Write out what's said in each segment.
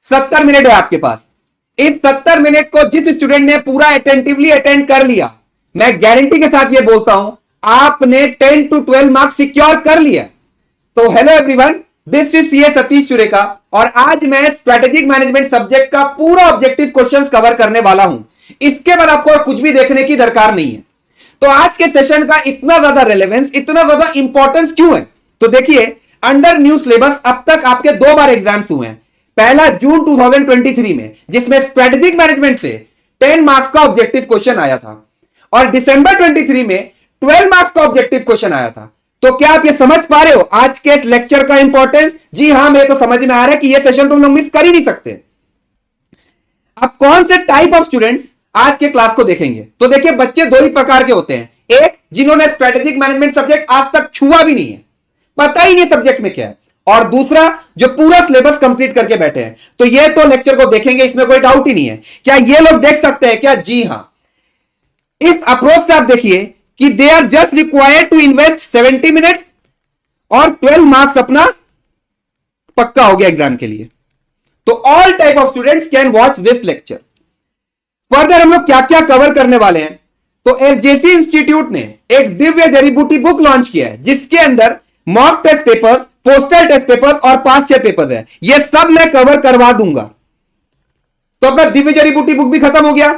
70 minute है आपके पास। इस 70 मिनट को जिस स्टूडेंट ने पूरा अटेंटिवली अटेंड कर लिया, मैं गारंटी के साथ ये बोलता हूं आपने 10 to 12 मार्क्स सिक्योर कर लिया। तो hello everyone, this is CA Satish Surekha और आज मैं स्ट्रेटेजिक मैनेजमेंट सब्जेक्ट का पूरा ऑब्जेक्टिव क्वेश्चंस कवर करने वाला हूं। इसके बाद आपको कुछ भी देखने की दरकार नहीं है। तो आज के सेशन का इतना ज्यादा रेलेवेंस, इतना ज्यादा इंपॉर्टेंस क्यों है? तो देखिए, अंडर न्यू सिलेबस अब तक आपके 2 बार एग्जाम्स हुए हैं। पहला जून 2023 में, जिसमें स्ट्रेटेजिक मैनेजमेंट से 10 मार्क्स का ऑब्जेक्टिव क्वेश्चन आया था, और दिसंबर 23 में 12 मार्क्स का ऑब्जेक्टिव क्वेश्चन आया था। तो क्या आप ये समझ पा रहे हो आज के लेक्चर का इंपॉर्टेंस? जी हां, मेरे तो समझ में आ रहा है कि ये सेशन तुम लोग मिस कर ही नहीं सकते। अब कौन से टाइप ऑफ स्टूडेंट्स आज के क्लास को देखेंगे? तो देखिए, बच्चे 2 ही प्रकार के होते हैं। एक, जिन्होंने स्ट्रेटेजिक मैनेजमेंट सब्जेक्ट आज तक छुआ भी नहीं है, पता ही नहीं सब्जेक्ट में क्या है, और दूसरा जो पूरा सिलेबस कंप्लीट करके बैठे हैं। तो ये तो लेक्चर को देखेंगे, इसमें कोई डाउट ही नहीं है। क्या ये लोग देख सकते हैं क्या? जी हां। इस अप्रोच से आप देखिए कि they are just required to invest 70 minutes और 12 मार्क्स अपना पक्का हो गया एग्जाम के लिए। तो all type of students can watch this lecture. Further हम लोग क्या क्या कवर करने वाले हैं? तो एलजेसी इंस्टीट्यूट ने एक दिव्य जड़ी बूटी बुक लॉन्च किया है, जिसके अंदर mock test paper, postal test paper और पास छह पेपर है। ये सब मैं कवर करवा दूंगा। तो अपना दिव्य जड़ी बूटी बुक भी खत्म हो गया,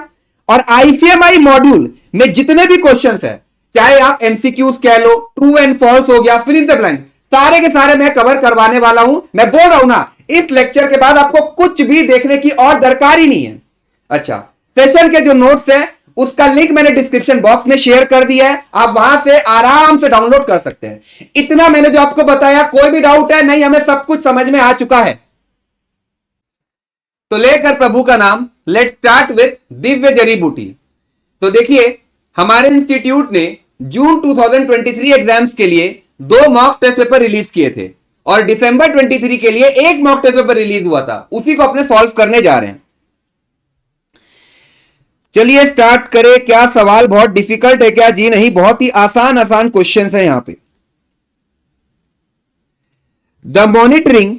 और आईसीएमआई मॉड्यूल में जितने भी क्वेश्चंस है, चाहे आप एमसीक्यूज कह लो, ट्रू एंड फॉल्स हो गया, फिल इन द ब्लैंक, सारे के सारे मैं कवर करवाने वाला हूं। मैं बोल रहा हूं ना, इस लेक्चर के बाद आपको कुछ भी देखने की और दरकार ही नहीं है। अच्छा, सेशन के जो नोट्स है उसका लिंक मैंने डिस्क्रिप्शन बॉक्स में शेयर कर दिया है, आप वहां से आराम से डाउनलोड कर सकते हैं। इतना मैंने जो आपको बताया, कोई भी डाउट है? नहीं, हमें सब कुछ समझ में आ चुका है। तो लेकर प्रभु का नाम, लेट्स स्टार्ट विथ दिव्य जड़ी बूटी। तो देखिए, हमारे इंस्टीट्यूट ने जून 2023 एग्जाम्स के लिए 2 मॉक टेस्ट पेपर रिलीज किए थे, और दिसंबर 23 के लिए 1 मॉक टेस्ट पेपर रिलीज हुआ था। उसी को अपने सॉल्व करने जा रहे हैं। चलिए स्टार्ट करें। क्या सवाल बहुत डिफिकल्ट है क्या? जी नहीं, बहुत ही आसान आसान क्वेश्चन है यहां पे। The monitoring,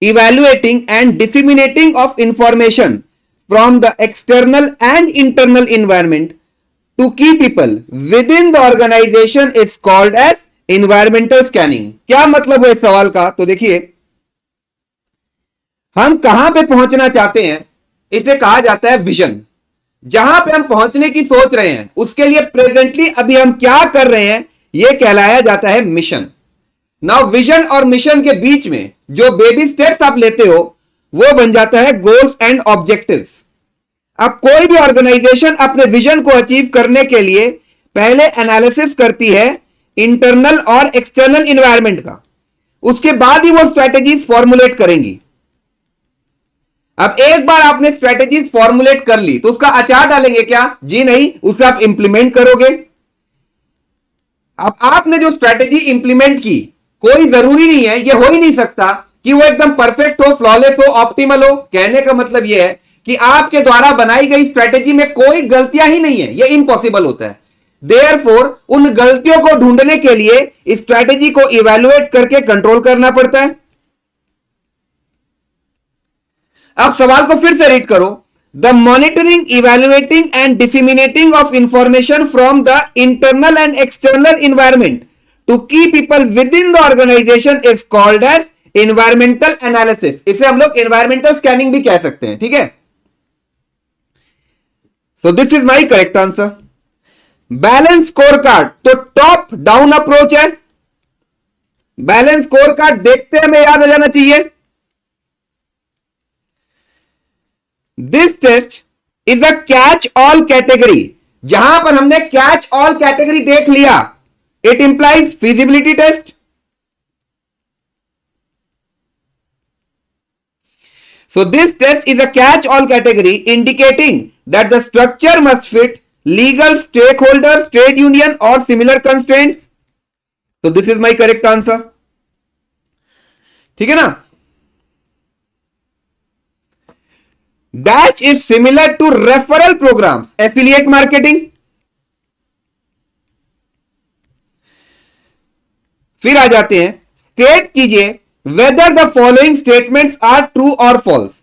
evaluating and disseminating of information from the external and internal environment to key people within the organization is called as environmental scanning. क्या मतलब है इस सवाल का? तो देखिए, हम कहां पे पहुंचना चाहते हैं, इसे कहा जाता है विजन। जहां पे हम पहुंचने की सोच रहे हैं, उसके लिए प्रेजेंटली अभी हम क्या कर रहे हैं, यह कहलाया जाता है मिशन। नाउ विजन और मिशन के बीच में जो बेबी स्टेप्स आप लेते हो, वो बन जाता है गोल्स एंड ऑब्जेक्टिव्स। अब कोई भी ऑर्गेनाइजेशन अपने विजन को अचीव करने के लिए पहले एनालिसिस करती है इंटरनल और एक्सटर्नल इन्वायरमेंट का, उसके बाद ही वो स्ट्रेटेजीज फॉर्मुलेट करेंगी। अब एक बार आपने स्ट्रेटेजीज फॉर्मुलेट कर ली, तो उसका अचार डालेंगे क्या? जी नहीं, उसे आप इंप्लीमेंट करोगे। अब आपने जो स्ट्रेटेजी इंप्लीमेंट की, कोई जरूरी नहीं है, यह हो ही नहीं सकता कि वो एकदम परफेक्ट हो, फ्लॉलेस हो, ऑप्टिमल हो। कहने का मतलब यह है कि आपके द्वारा बनाई गई स्ट्रेटेजी में कोई गलतियां ही नहीं है, यह इम्पॉसिबल होता है। देयरफॉर उन गलतियों को ढूंढने के लिए स्ट्रेटेजी को इवैल्यूएट करके कंट्रोल करना पड़ता है। अब सवाल को फिर से रीड करो। The monitoring, evaluating and disseminating of information from the internal and external environment to key people within the organization is called as environmental analysis. इसे हम लोग इन्वायरमेंटल स्कैनिंग भी कह सकते हैं, ठीक है? So this is my correct answer. Balance score card तो टॉप डाउन अप्रोच है। बैलेंस स्कोर कार्ड देखते हमें याद आ जाना चाहिए। This test is a catch all category. जहां पर हमने कैच ऑल कैटेगरी देख लिया, it implies feasibility test. So this test is a catch-all category indicating that the structure must fit legal stakeholder, trade union or similar constraints. So this is my correct answer. ठीक है ना? Dash is similar to referral programs, affiliate marketing. फिर आ जाते हैं, state कीजिए whether the following statements are true or false.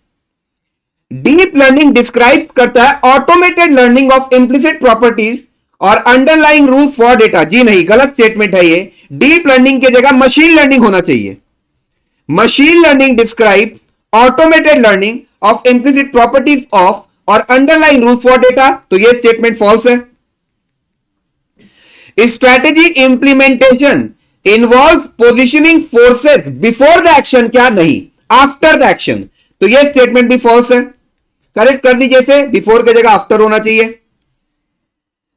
Deep learning describe करता है automated learning of implicit properties और अंडरलाइंग रूल्स फॉर डेटा। जी नहीं, गलत स्टेटमेंट है ये। डीप लर्निंग की जगह मशीन लर्निंग होना चाहिए। Machine learning describe automated learning of implicit properties of और अंडरलाइंग रूल्स फॉर डेटा, तो ये स्टेटमेंट फॉल्स है। Strategy implementation involve positioning forces before the action, क्या नहीं, आफ्टर द एक्शन, तो ये स्टेटमेंट भी फॉल्स है। करेक्ट कर दीजिए इसे, बिफोर की जगह आफ्टर होना चाहिए।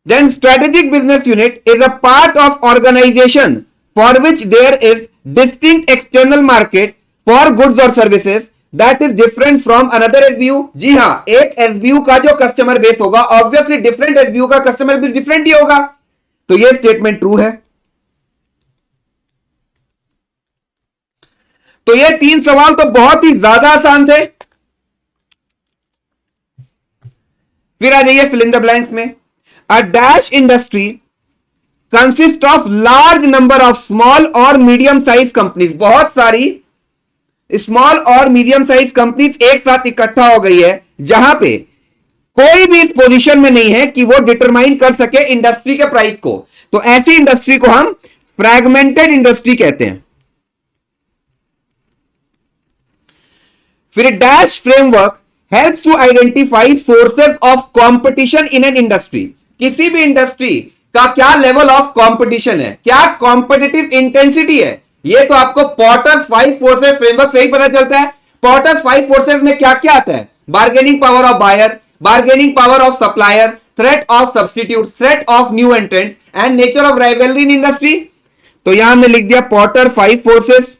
Then strategic business unit is a part of organization for which there is distinct external market for goods और services that is different from another SBU. जी हां, एक एसबीयू का जो कस्टमर बेस होगा ऑब्वियसली डिफरेंट एसबीयू का customer भी different ही होगा, तो ये स्टेटमेंट ट्रू है। तो ये 3 सवाल तो बहुत ही ज्यादा आसान थे। फिर आ जाइए फिल इन द ब्लैंक्स में। अ dash industry consist of large number of small और मीडियम साइज कंपनीज। बहुत सारी स्मॉल और मीडियम साइज कंपनीज एक साथ इकट्ठा हो गई है, जहां पे कोई भी इस पोजीशन में नहीं है कि वो डिटरमाइन कर सके इंडस्ट्री के प्राइस को, तो ऐसी इंडस्ट्री को हम फ्रैगमेंटेड इंडस्ट्री कहते हैं। फिर dash framework helps to identify sources of competition in an industry. किसी भी इंडस्ट्री का क्या लेवल ऑफ कंपटीशन है, क्या कॉम्पिटिटिव इंटेंसिटी है, ये तो आपको पॉटर्स 5 फोर्सेस फ्रेमवर्क से ही पता चलता है। पॉटर्स 5 फोर्सेस में क्या क्या आता है? Bargaining power of buyer, bargaining power of supplier, threat of substitute, threat of new entrant and nature of rivalry in industry. तो यहां में लिख दिया Porter 5 forces.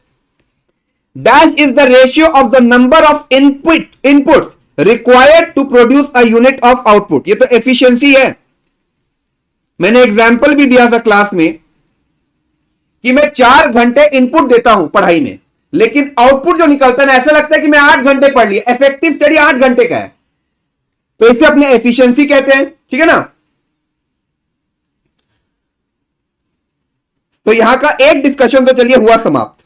Dash is the ratio of the number of inputs required to produce a unit of output। ये तो efficiency है। मैंने example भी दिया था क्लास में कि मैं 4 घंटे इनपुट देता हूं पढ़ाई में, लेकिन आउटपुट जो निकलता है ना, ऐसा लगता है कि मैं 8 घंटे पढ़ लिया। इफेक्टिव स्टडी 8 घंटे का है, तो इसे अपने एफिशिएंसी कहते हैं, ठीक है ना। तो यहां का एक डिस्कशन तो चलिए हुआ समाप्त।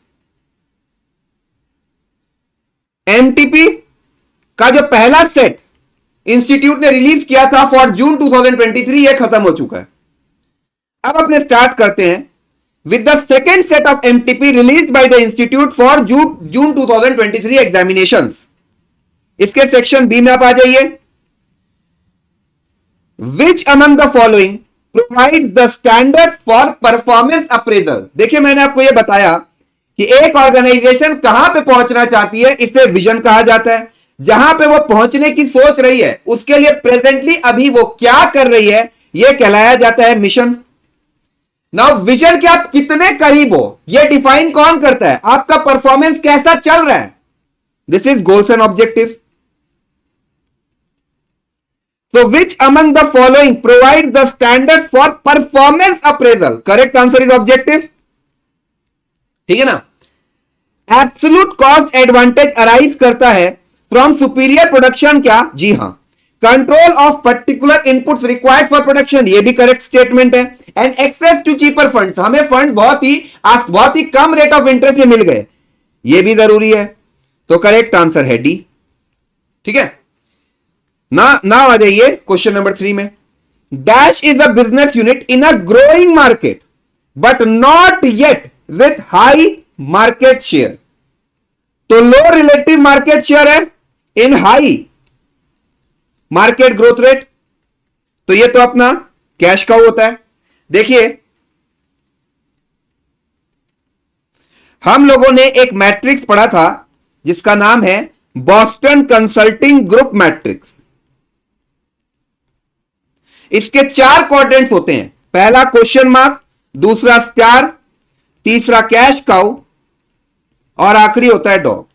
एमटीपी का जो पहला सेट इंस्टीट्यूट ने रिलीज किया था फॉर जून 2023, ये खत्म हो चुका है। अब अपने स्टार्ट करते हैं with the second set of MTP release by the institute for June 2023 examinations. इसके सेक्शन बी में आप आ जाइए। विच among the following provide the standard for performance appraisal. देखिए, मैंने आपको यह बताया कि एक ऑर्गेनाइजेशन कहां पे पहुंचना चाहती है, इसे विजन कहा जाता है। जहां पे वो पहुंचने की सोच रही है, उसके लिए प्रेजेंटली अभी वो क्या कर रही है, यह कहलाया जाता है मिशन। नाउ विजन के आप कितने करीब हो, यह डिफाइन कौन करता है? आपका परफॉर्मेंस कैसा चल रहा है। This is goals and objectives. So which among the following provides the standard for performance appraisal? Correct answer is objective. ठीक है ना। एब्सोल्यूट कॉस्ट एडवांटेज अराइज करता है फ्रॉम सुपीरियर प्रोडक्शन, क्या? जी हां। Control of particular inputs required for production, ये भी करेक्ट स्टेटमेंट है। And access to cheaper funds, हमें फंड बहुत ही कम रेट ऑफ इंटरेस्ट में मिल गए, ये भी जरूरी है। तो करेक्ट आंसर है डी। ठीक है ना आ जाइए क्वेश्चन नंबर 3 में। Dash is a business unit in a growing market but not yet with high market share. तो लो रिलेटिव मार्केट शेयर है इन हाई मार्केट ग्रोथ रेट, तो ये तो अपना कैश काउ होता है। देखिए, हम लोगों ने एक मैट्रिक्स पढ़ा था जिसका नाम है बॉस्टन कंसल्टिंग ग्रुप मैट्रिक्स। इसके 4 क्वाड्रेंट्स होते हैं। पहला क्वेश्चन मार्क, दूसरा स्टार, तीसरा कैश काउ और आखिरी होता है डॉग।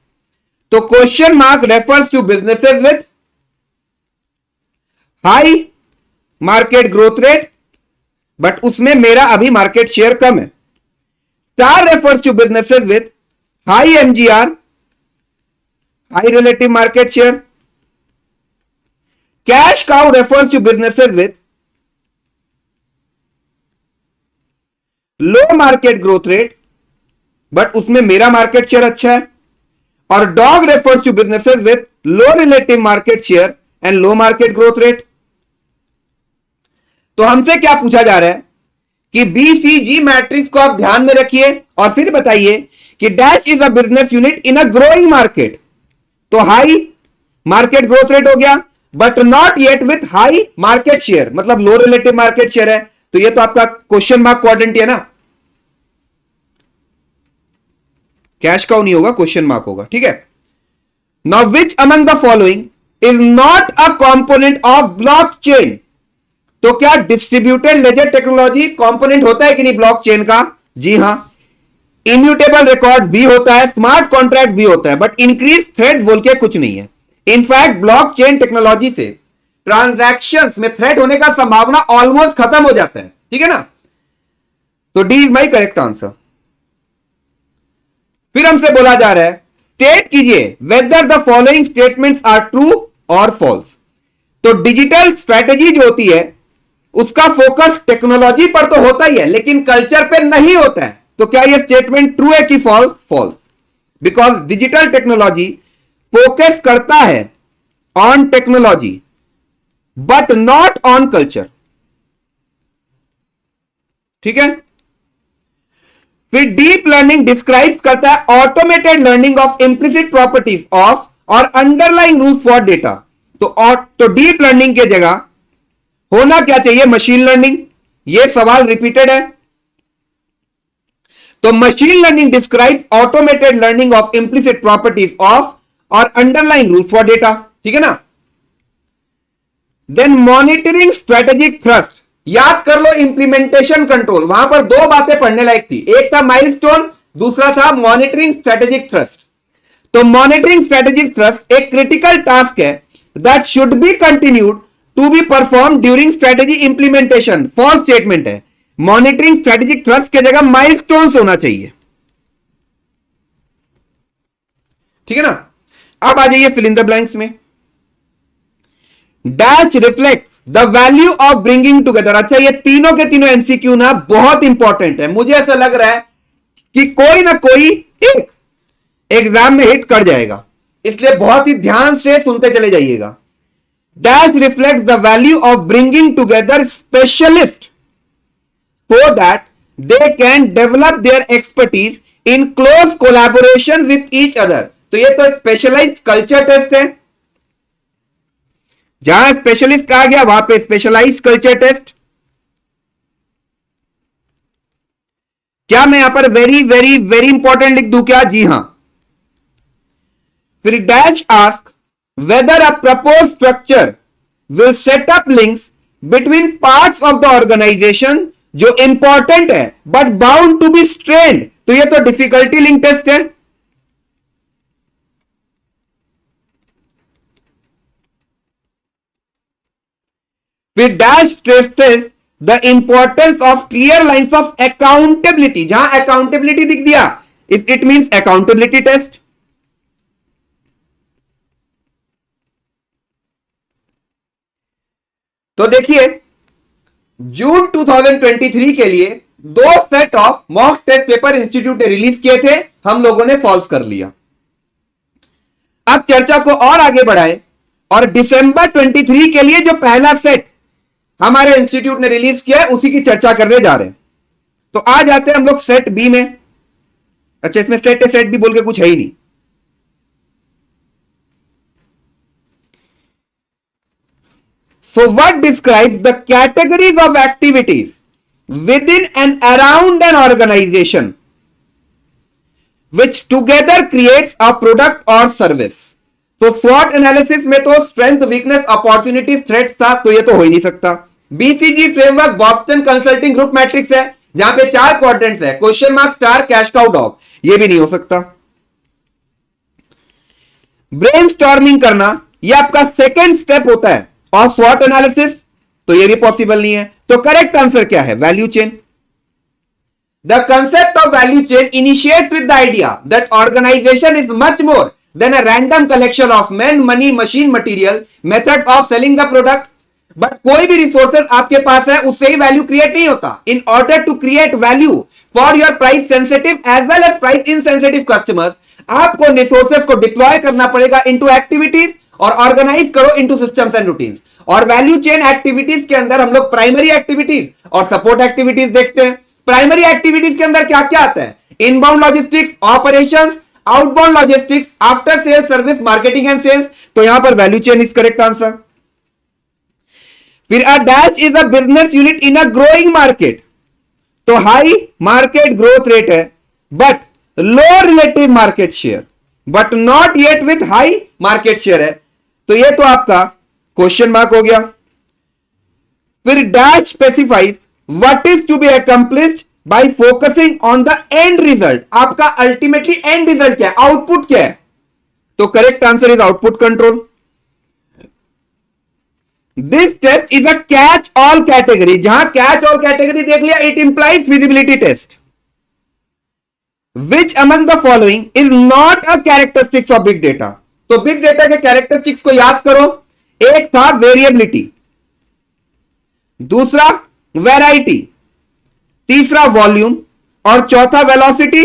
तो question mark refers to businesses with high market growth rate, but उसमें मेरा अभी मार्केट शेयर कम है। Star refers to businesses with high MGR, high relative market share. Cash cow refers to businesses with low market growth rate, but उसमें मेरा market share अच्छा है। और dog refers to businesses with low relative market share and low market growth rate. तो हमसे क्या पूछा जा रहा है कि बीसीजी मैट्रिक्स को आप ध्यान में रखिए और फिर बताइए कि dash is a business unit in a growing market. तो हाई मार्केट ग्रोथ रेट हो गया, but not yet with high market share, मतलब लो रिलेटिव मार्केट शेयर है। तो ये तो आपका क्वेश्चन मार्क क्वाड्रेंट है ना, कैश काउ नहीं होगा, क्वेश्चन मार्क होगा, ठीक है। Now which among the following is not a component of blockchain. तो क्या डिस्ट्रीब्यूटेड लेजर टेक्नोलॉजी कंपोनेंट होता है कि नहीं ब्लॉकचेन का? जी हां। इम्यूटेबल रिकॉर्ड भी होता है, स्मार्ट कॉन्ट्रैक्ट भी होता है, बट इंक्रीज थ्रेड बोल के कुछ नहीं है। इनफैक्ट ब्लॉकचेन टेक्नोलॉजी से ट्रांजैक्शंस में थ्रेड होने का संभावना ऑलमोस्ट खत्म हो जाता है, ठीक है ना। तो D is my correct answer. फिर हमसे बोला जा रहा है स्टेट कीजिए whether the following statements are true और फॉल्स। तो डिजिटल स्ट्रैटेजी जो होती है उसका फोकस टेक्नोलॉजी पर तो होता ही है, लेकिन कल्चर पे नहीं होता है। तो क्या यह स्टेटमेंट ट्रू है कि false? False, because digital technology focus करता है on technology but not on culture, ठीक है। फिर डीप लर्निंग डिस्क्राइब करता है automated learning of implicit properties of और अंडरलाइंग रूल्स फॉर डेटा। तो डीप लर्निंग के जगह होना क्या चाहिए? Machine learning. यह सवाल रिपीटेड है। तो machine learning describe automated learning of implicit properties of और अंडरलाइंग रूल्स फॉर डेटा, ठीक है ना। देन मॉनिटरिंग स्ट्रेटेजिक थ्रस्ट, याद कर लो इंप्लीमेंटेशन कंट्रोल। वहां पर दो बातें पढ़ने लायक थी, एक था माइलस्टोन, दूसरा था मॉनिटरिंग स्ट्रेटेजिक थ्रस्ट। तो मॉनिटरिंग स्ट्रेटेजिक थ्रस्ट एक क्रिटिकल टास्क है that should be continued to be perform during strategy implementation. False statement है। मॉनिटरिंग स्ट्रेटेजिक थ्रस्ट की जगह माइलस्टोन्स होना चाहिए, ठीक है ना। अब आ जाइए फिल इन द ब्लैंक्स में। Dash reflect the value of bringing together. अच्छा, ये तीनों के तीनों एमसीक्यू ना बहुत इंपॉर्टेंट है। मुझे ऐसा लग रहा है कि कोई ना कोई एक एग्जाम में हिट कर जाएगा, इसलिए बहुत ही ध्यान से सुनते चले जाइएगा। Dash reflect the value of bringing together specialist so that they can develop their expertise in close collaboration with each other। तो ये तो स्पेशलाइज्ड कल्चर टेस्ट है। जहां स्पेशलिस्ट कहा गया वहां पे स्पेशलाइज्ड कल्चर टेस्ट। क्या मैं यहां पर वेरी वेरी वेरी इंपॉर्टेंट लिख दूं क्या? जी हां। फिर dash ask whether a propose structure will set up links between parts of the organisation जो इंपॉर्टेंट है but bound to be strained. तो ये तो डिफिकल्टी लिंक टेस्ट है। फिर dash stresses the importance of clear lines of accountability. जहां accountability दिख दिया इट मींस अकाउंटेबिलिटी टेस्ट। तो देखिए जून 2023 के लिए दो set of mock test paper institute ने रिलीज किए थे, हम लोगों ने फॉल्स कर लिया। अब चर्चा को और आगे बढ़ाए और दिसंबर 23 के लिए जो पहला सेट हमारे इंस्टीट्यूट ने रिलीज किया है उसी की चर्चा करने जा रहे हैं। तो आ जाते हैं हम लोग सेट बी में। अच्छा, इसमें सेट बी बोल के कुछ है ही नहीं। So what describes the categories of activities within and around an organization which together creates a product or service? तो SWOT एनालिसिस में तो स्ट्रेंथ, वीकनेस, अपॉर्चुनिटी, थ्रेट्स था, तो ये तो हो ही नहीं सकता। BCG framework Boston consulting group matrix है जहां पे 4 क्वाड्रेंट्स है, question mark, star, cash cow, dog, ये भी नहीं हो सकता। ब्रेनस्टॉर्मिंग करना ये आपका सेकेंड स्टेप होता है और SWOT एनालिसिस, तो ये भी पॉसिबल नहीं है। तो करेक्ट आंसर क्या है? Value chain. The concept of value chain initiates with the idea that organisation is much more than a random collection of man, money, machine, material, method of selling the product. But कोई भी resources आपके पास है उससे ही value create नहीं होता। In order to create value for your price sensitive as well as price insensitive customers, आपको resources को deploy करना पड़ेगा इनटू एक्टिविटीज और ऑर्गेनाइज करो इनटू सिस्टम्स एंड रूटीन्स। और वैल्यू चेन एक्टिविटीज के अंदर हम लोग प्राइमरी एक्टिविटीज और सपोर्ट एक्टिविटीज देखते हैं। प्राइमरी एक्टिविटीज के अंदर क्या क्या आता है? Inbound logistics, operations, outbound logistics, after sales service, marketing and sales. तो यहां पर value chain is correct answer. फिर a dash is a business unit in a growing market. तो हाई मार्केट ग्रोथ रेट है but low relative market share, but not yet with high market share है। तो ये तो आपका question mark हो गया। फिर dash specifies what is to be accomplished by focusing on the end result. आपका अल्टीमेटली एंड रिजल्ट क्या है, आउटपुट क्या है? तो correct answer is output control. This test is a catch all category. जहां कैच ऑल कैटेगरी देख लिया, it implies feasibility test. Which among the following is not a characteristics of big data. तो big data के characteristics को याद करो। एक था वेरिएबिलिटी, दूसरा वैरायटी, तीसरा वॉल्यूम और चौथा velocity.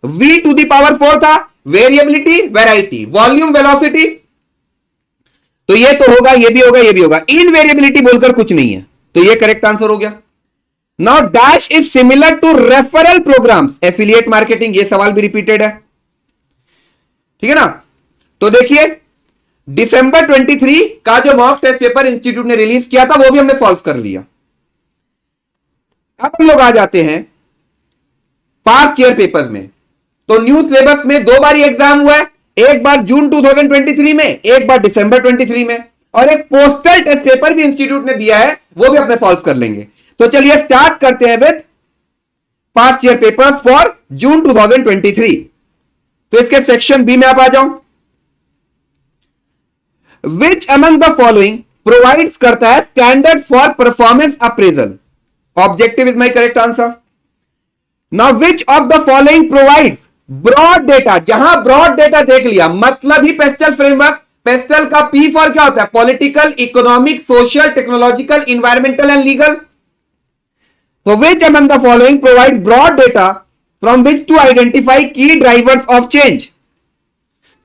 v to the power 4 था, वेरिएबिलिटी, वैरायटी, वॉल्यूम, वेलोसिटी। तो ये तो होगा, ये भी होगा, ये भी होगा। इन वेरिएबिलिटी बोलकर कुछ नहीं है, तो ये करेक्ट आंसर हो गया। Now dash is similar to referral programme, affiliate marketing. ये सवाल भी रिपीटेड है, ठीक है ना। तो देखिए दिसंबर 23 का जो मॉक टेस्ट पेपर इंस्टीट्यूट ने रिलीज किया था वो भी हमने सॉल्व कर लिया। अब हम लोग आ जाते हैं पास्ट ईयर पेपर में। तो न्यू सिलेबस में दो बार एग्जाम हुआ है, एक बार जून 2023 में, एक बार दिसंबर 23 में, और एक पोस्टल टेस्ट पेपर भी इंस्टीट्यूट ने दिया है, वो भी अपने सॉल्व कर लेंगे। तो चलिए स्टार्ट करते हैं with past year paper for June 2023। तो इसके सेक्शन बी में आप आ जाओ। Which among the following provides करता है standards for performance appraisal. Objective is my correct answer. Now which of the following provides broad data. जहां ब्रॉड डेटा देख लिया, मतलब ही पेस्टल फ्रेमवर्क। पेस्टल का पी फॉर क्या होता है? Political, economic, social, technological, environmental and legal. So which among the following provides broad data from which to identify key drivers of change?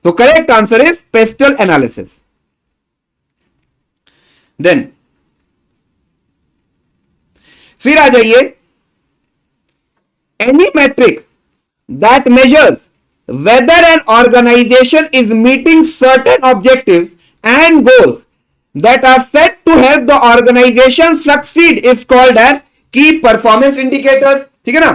So correct answer is pestle analysis. Then फिर आ जाइए, any metric that measures whether an organization is meeting certain objectives and goals that are set to help the organization succeed is called as की performance indicator, ठीक है ना।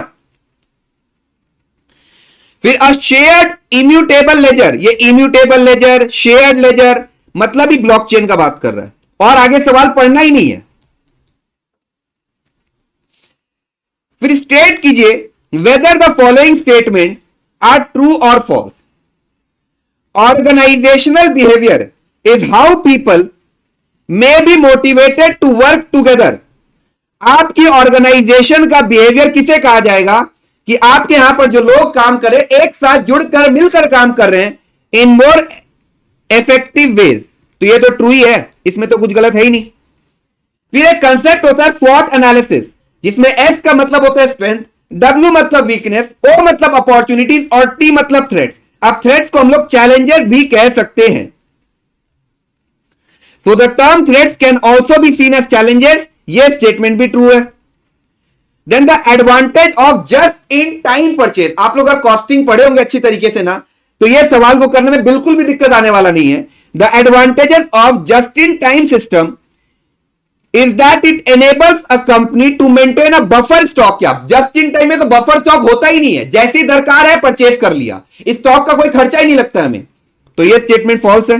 फिर a shared immutable laser. ये immutable laser, shared laser, मतलब ही blockchain का बात कर रहा है, और आगे सवाल पढ़ना ही नहीं है। फिर स्टेट कीजिए whether the following statement are true और false. Organizational behaviour is how people may be motivated to work together. आपकी ऑर्गेनाइजेशन का बिहेवियर किसे कहा जाएगा? कि आपके यहां पर जो लोग काम कर रहे हैं, एक साथ जुड़कर मिलकर काम कर रहे हैं इन मोर इफेक्टिव वेज। तो ये तो ट्रू ही है, इसमें तो कुछ गलत है ही नहीं। फिर एक कंसेप्ट होता है स्वॉट एनालिसिस, जिसमें एस का मतलब होता है स्ट्रेंथ, डब्ल्यू मतलब वीकनेस, ओ मतलब अपॉर्चुनिटीज और टी मतलब थ्रेट्स। अब थ्रेट्स को हम लोग चैलेंजेस भी कह सकते हैं। So the term threats can also be seen as challenges. ये स्टेटमेंट भी ट्रू है। Then the advantage of just in time purchase. आप लोग अगर कॉस्टिंग पढ़े होंगे अच्छी तरीके से ना, तो ये सवाल को करने में बिल्कुल भी दिक्कत आने वाला नहीं है। The advantages of just in time system is that it enables a company to maintain a buffer stock. क्या जस्ट इन टाइम में तो बफर स्टॉक होता ही नहीं है, जैसी दरकार है परचेज कर लिया, स्टॉक का कोई खर्चा ही नहीं लगता हमें। तो ये स्टेटमेंट फॉल्स है,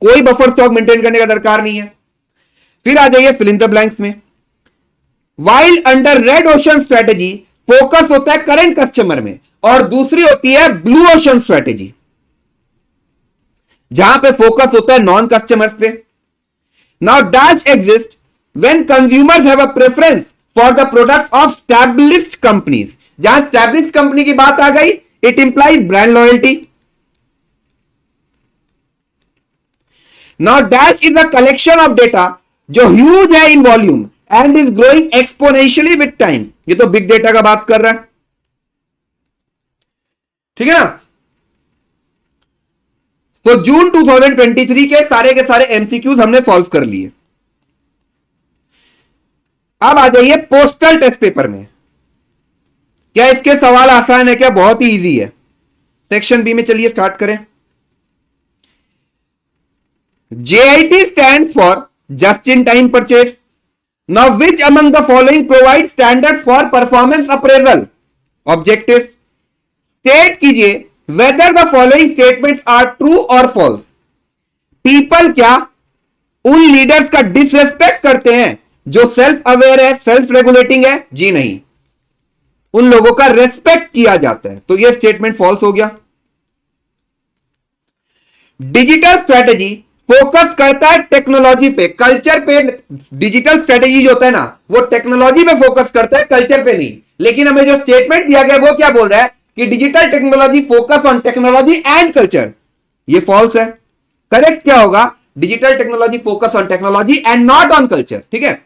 कोई बफर स्टॉक मेंटेन करने का दरकार नहीं है। फिर आ जाइए फिल इन द ब्लैंक्स में। While under red ocean strategy focus होता है करंट कस्टमर में, और दूसरी होती है ब्लू ओशन स्ट्रेटेजी, जहां पे फोकस होता है नॉन कस्टमर्स पे। Now dash exist when consumers have a preference for the products of established companies. जहां स्टैब्लिश्ड कंपनी की बात आ गई, it implies brand loyalty. Now dash is a collection of data जो ह्यूज है in volume and is growing exponentially with time. ये तो big data का बात कर रहा है, ठीक है ना। तो जून 2023 के सारे एमसीक्यूज हमने सॉल्व कर लिए। अब आ जाइए पोस्टल टेस्ट पेपर में। क्या इसके सवाल आसान है क्या? बहुत ही इजी है। सेक्शन बी में चलिए स्टार्ट करें। JIT stands for just in time purchase. Now which among the following provides standards for performance appraisal? Objectives. State कीजिए whether the following statements are true or false. People क्या उन leaders का disrespect करते हैं जो self aware है, self regulating है? जी नहीं, उन लोगों का रेस्पेक्ट किया जाता है। तो यह स्टेटमेंट फॉल्स हो गया। डिजिटल स्ट्रेटेजी फोकस करता है टेक्नोलॉजी पे, कल्चर पे। डिजिटल स्ट्रेटेजी जो होता है ना, वो टेक्नोलॉजी पे फोकस करता है, कल्चर पे नहीं। लेकिन हमें जो स्टेटमेंट दिया गया वो क्या बोल रहा है कि digital technology focus on technology and culture. ये फॉल्स है। करेक्ट क्या होगा? Digital technology focus on technology and not on culture. ठीक है।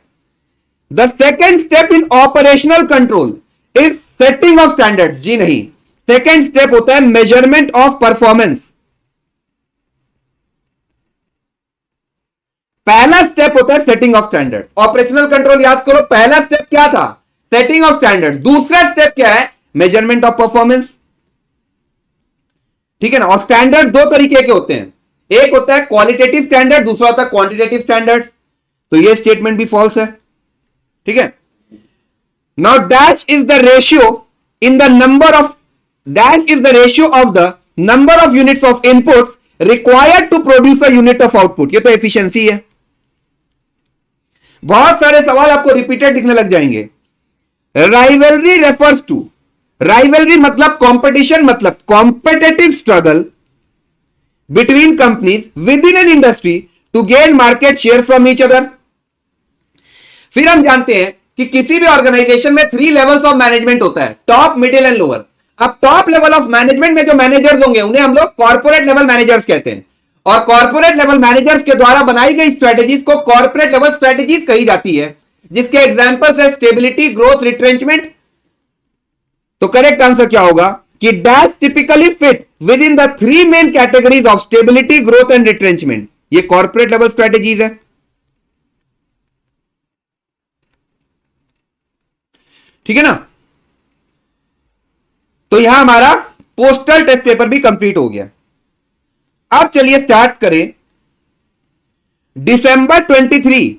The second step in operational control is setting of standards. जी नहीं, सेकेंड स्टेप होता है मेजरमेंट ऑफ परफॉर्मेंस। पहला स्टेप होता है setting of standard. Operational control याद करो, पहला स्टेप क्या था? Setting of standard. दूसरा स्टेप क्या है? Measurement of performance. ठीक है ना। और स्टैंडर्ड दो तरीके के होते हैं, एक होता है क्वालिटेटिव स्टैंडर्ड, दूसरा होता है क्वांटिटेटिव स्टैंडर्ड। तो ये स्टेटमेंट भी फॉल्स है। ठीक है। Now dash is the ratio in the number of dash is the ratio of the number of units of input required to produce a unit of output. ये तो efficiency है। बहुत सारे सवाल आपको रिपीटेड दिखने लग जाएंगे। राइवलरी रेफर्स टू, राइवलरी मतलब कंपटीशन, मतलब competitive struggle between companies within an industry to gain market share from each other. फिर हम जानते हैं कि किसी भी ऑर्गेनाइजेशन में 3 लेवल्स ऑफ मैनेजमेंट होता है, टॉप, मिडिल एंड लोअर। अब टॉप लेवल ऑफ मैनेजमेंट में जो मैनेजर्स होंगे उन्हें हम लोग कॉर्पोरेट लेवल मैनेजर्स कहते हैं, और कॉर्पोरेट लेवल मैनेजर्स के द्वारा बनाई गई स्ट्रेटेजीज को कॉर्पोरेट लेवल स्ट्रेटेजीज कही जाती है, जिसके एग्जांपल्स है स्टेबिलिटी, ग्रोथ, रिट्रेंचमेंट। तो करेक्ट आंसर क्या होगा कि dash typically fit with in the 3 main categories of stability, growth and retrenchment. ये कॉर्पोरेट लेवल स्ट्रेटेजीज है। ठीक है ना। तो यहां हमारा पोस्टल टेस्ट पेपर भी कंप्लीट हो गया। अब चलिए स्टार्ट करें दिसंबर 23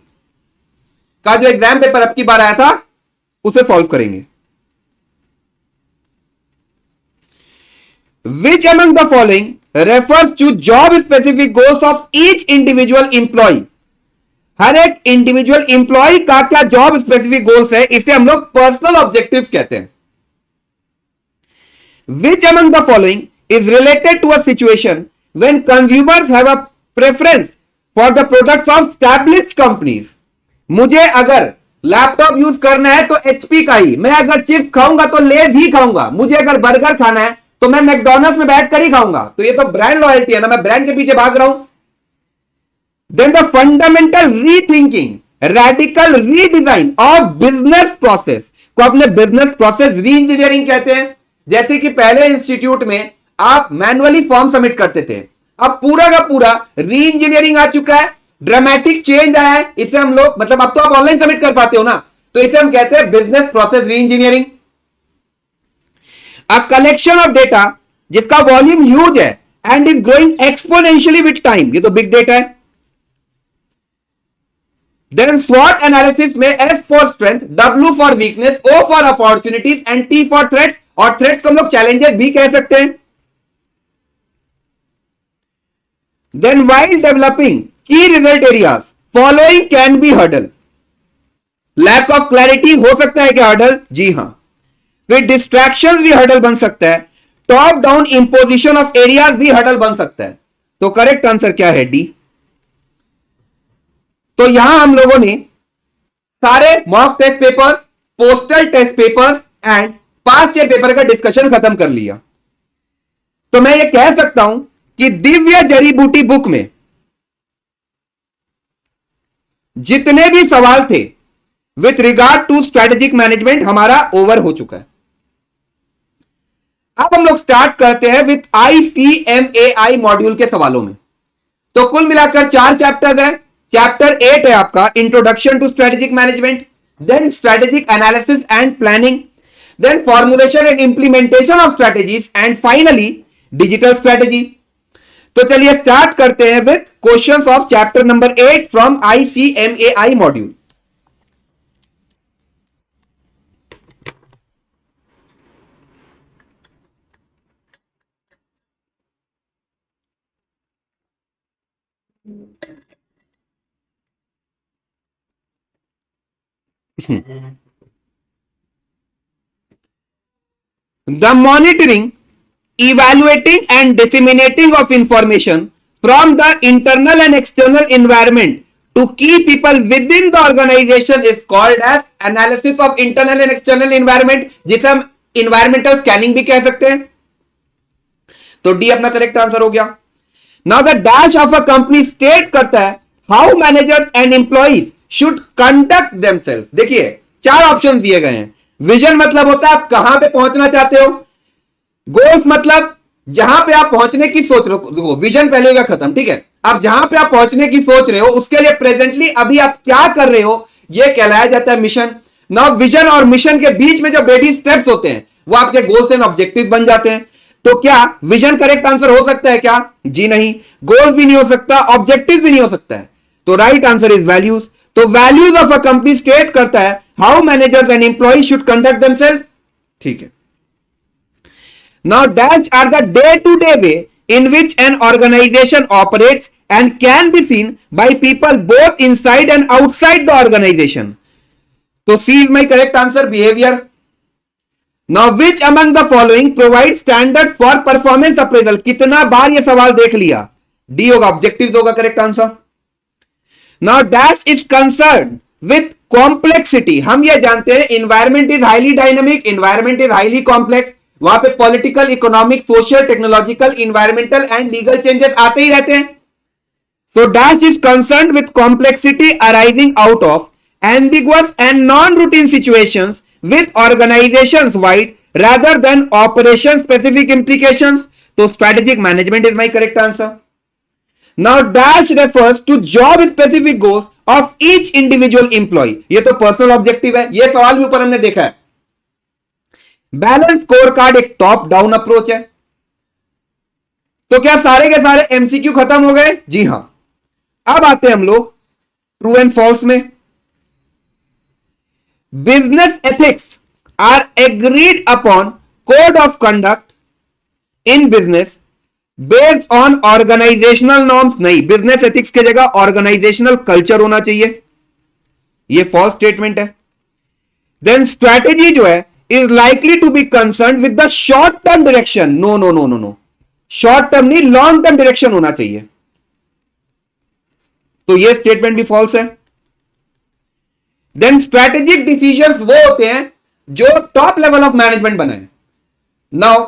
का जो एग्जाम पेपर अब की बार आया था उसे सॉल्व करेंगे। Which among the following refers to job specific goals of each individual employee. हर एक इंडिविजुअल इंप्लॉय का क्या जॉब स्पेसिफिक गोल्स है, इसे हम लोग पर्सनल ऑब्जेक्टिव्स कहते हैं। Which among the following is related to a situation when consumers have a preference for the products of established companies। मुझे अगर लैपटॉप यूज करना है तो HP का ही, मैं अगर चिप्स खाऊंगा तो लेज ही खाऊंगा, मुझे अगर बर्गर खाना है तो मैं मैकडॉनल्ड्स में बैठ कर ही खाऊंगा। तो ये तो ब्रांड लॉयल्टी है ना, मैं ब्रांड के पीछे भाग रहा हूं। Then the fundamental rethinking, radical redesign of business process को अपने बिजनेस प्रोसेस री इंजीनियरिंग कहते हैं। जैसे कि पहले इंस्टीट्यूट में आप मैनुअली फॉर्म सबमिट करते थे, अब पूरा का पूरा री इंजीनियरिंग आ चुका है, ड्रामेटिक चेंज आया है। इसे हम लोग मतलब अब तो आप ऑनलाइन सबमिट कर पाते हो ना, तो इसे हम कहते हैं बिजनेस प्रोसेस री engineering. A collection of data जिसका वॉल्यूम ह्यूज है and is growing exponentially with time, ये तो बिग डेटा है। देन स्वॉट एनालिसिस में S for strength, W for weakness, O for opportunities and T for threats, और threats को हम लोग चैलेंजेस भी कह सकते हैं। Then while developing key result areas, following can be hurdle। Lack of clarity हो सकता है क्या hurdle? जी हां। फिर distractions भी hurdle बन सकता है, top down imposition of areas भी hurdle बन सकता है। तो करेक्ट आंसर क्या है? डी। तो यहां हम लोगों ने सारे mock test papers, postal test papers and past year paper का डिस्कशन खत्म कर लिया। तो मैं ये कह सकता हूं कि दिव्य जड़ी बूटी बुक में जितने भी सवाल थे with regard to strategic management हमारा ओवर हो चुका है। अब हम लोग स्टार्ट करते हैं विथ ICMAI मॉड्यूल के सवालों में। तो कुल मिलाकर 4 चैप्टर्स है। चैप्टर 8 है आपका introduction to strategic management, then strategic analysis and planning, then formulation and implementation of strategies, and finally digital strategy. तो चलिए स्टार्ट करते हैं with questions of chapter number 8 from ICMAI module. The monitoring, evaluating and disseminating of information from the internal and external environment to key people within the organization is called as analysis of internal and external environment, जिसे हम environmental scanning भी कह सकते हैं। तो D अपना correct answer हो गया। Now the dash of a company state करता है how managers and employees should conduct themself. देखिए 4 ऑप्शन दिए गए हैं। विजन मतलब होता है आप कहां पे पहुंचना चाहते हो, गोल्स मतलब जहां पे आप पहुंचने की सोच रहे हो, विजन पहले होगा खत्म, ठीक है। अब जहां पे आप पहुंचने की सोच रहे हो उसके लिए प्रेजेंटली अभी आप क्या कर रहे हो यह कहलाया जाता है मिशन। नाउ विजन और मिशन के बीच में जो बेबी स्टेप्स होते हैं वो आपके गोल्स एंड ऑब्जेक्टिव बन जाते हैं। तो क्या विजन करेक्ट आंसर हो सकता है क्या? जी नहीं। गोल्स भी नहीं हो सकता, ऑब्जेक्टिव भी नहीं हो सकता है। तो राइट आंसर इज वैल्यूज। तो values of a company state करता है how managers and employees should conduct themselves, ठीक है। Now dash are the day to day way in which an organisation operates and can be seen by people both inside and outside the organisation. तो C is my correct answer, behaviour. Now which among the following provide standard for performance appraisal. कितना बार यह सवाल देख लिया, D होगा, objective होगा correct answer. Now dash is concern with complexity. हम ये जानते हैं environment is highly dynamic, environment is highly complex. वहां पे political, economic, social, technological, environmental and legal changes आते ही रहते हैं। So dash is concern with complexity arising out of ambiguous and non routine situations with organizations wide rather than operation specific implications. तो strategic management is my correct answer. Now dash refers to job specific goals of each individual employee. ये तो personal objective है, ये सवाल भी ऊपर हमने देखा है। बैलेंस स्कोर कार्ड एक टॉप डाउन अप्रोच है। तो क्या सारे के सारे एमसीक्यू खत्म हो गए? जी हां। अब आते हैं हम लोग ट्रू एंड फॉल्स में। Business ethics are agreed upon code of conduct in business based on organizational norms। नहीं, business ethics के जगह organizational culture होना चाहिए, ये false statement है। Then strategy जो है is likely to be concerned with the short term direction। No no no no no, short term नहीं, long term direction होना चाहिए। तो ये statement भी false है। देन स्ट्रैटेजिक डिसीजंस वो होते हैं जो टॉप लेवल ऑफ मैनेजमेंट बनाए। Now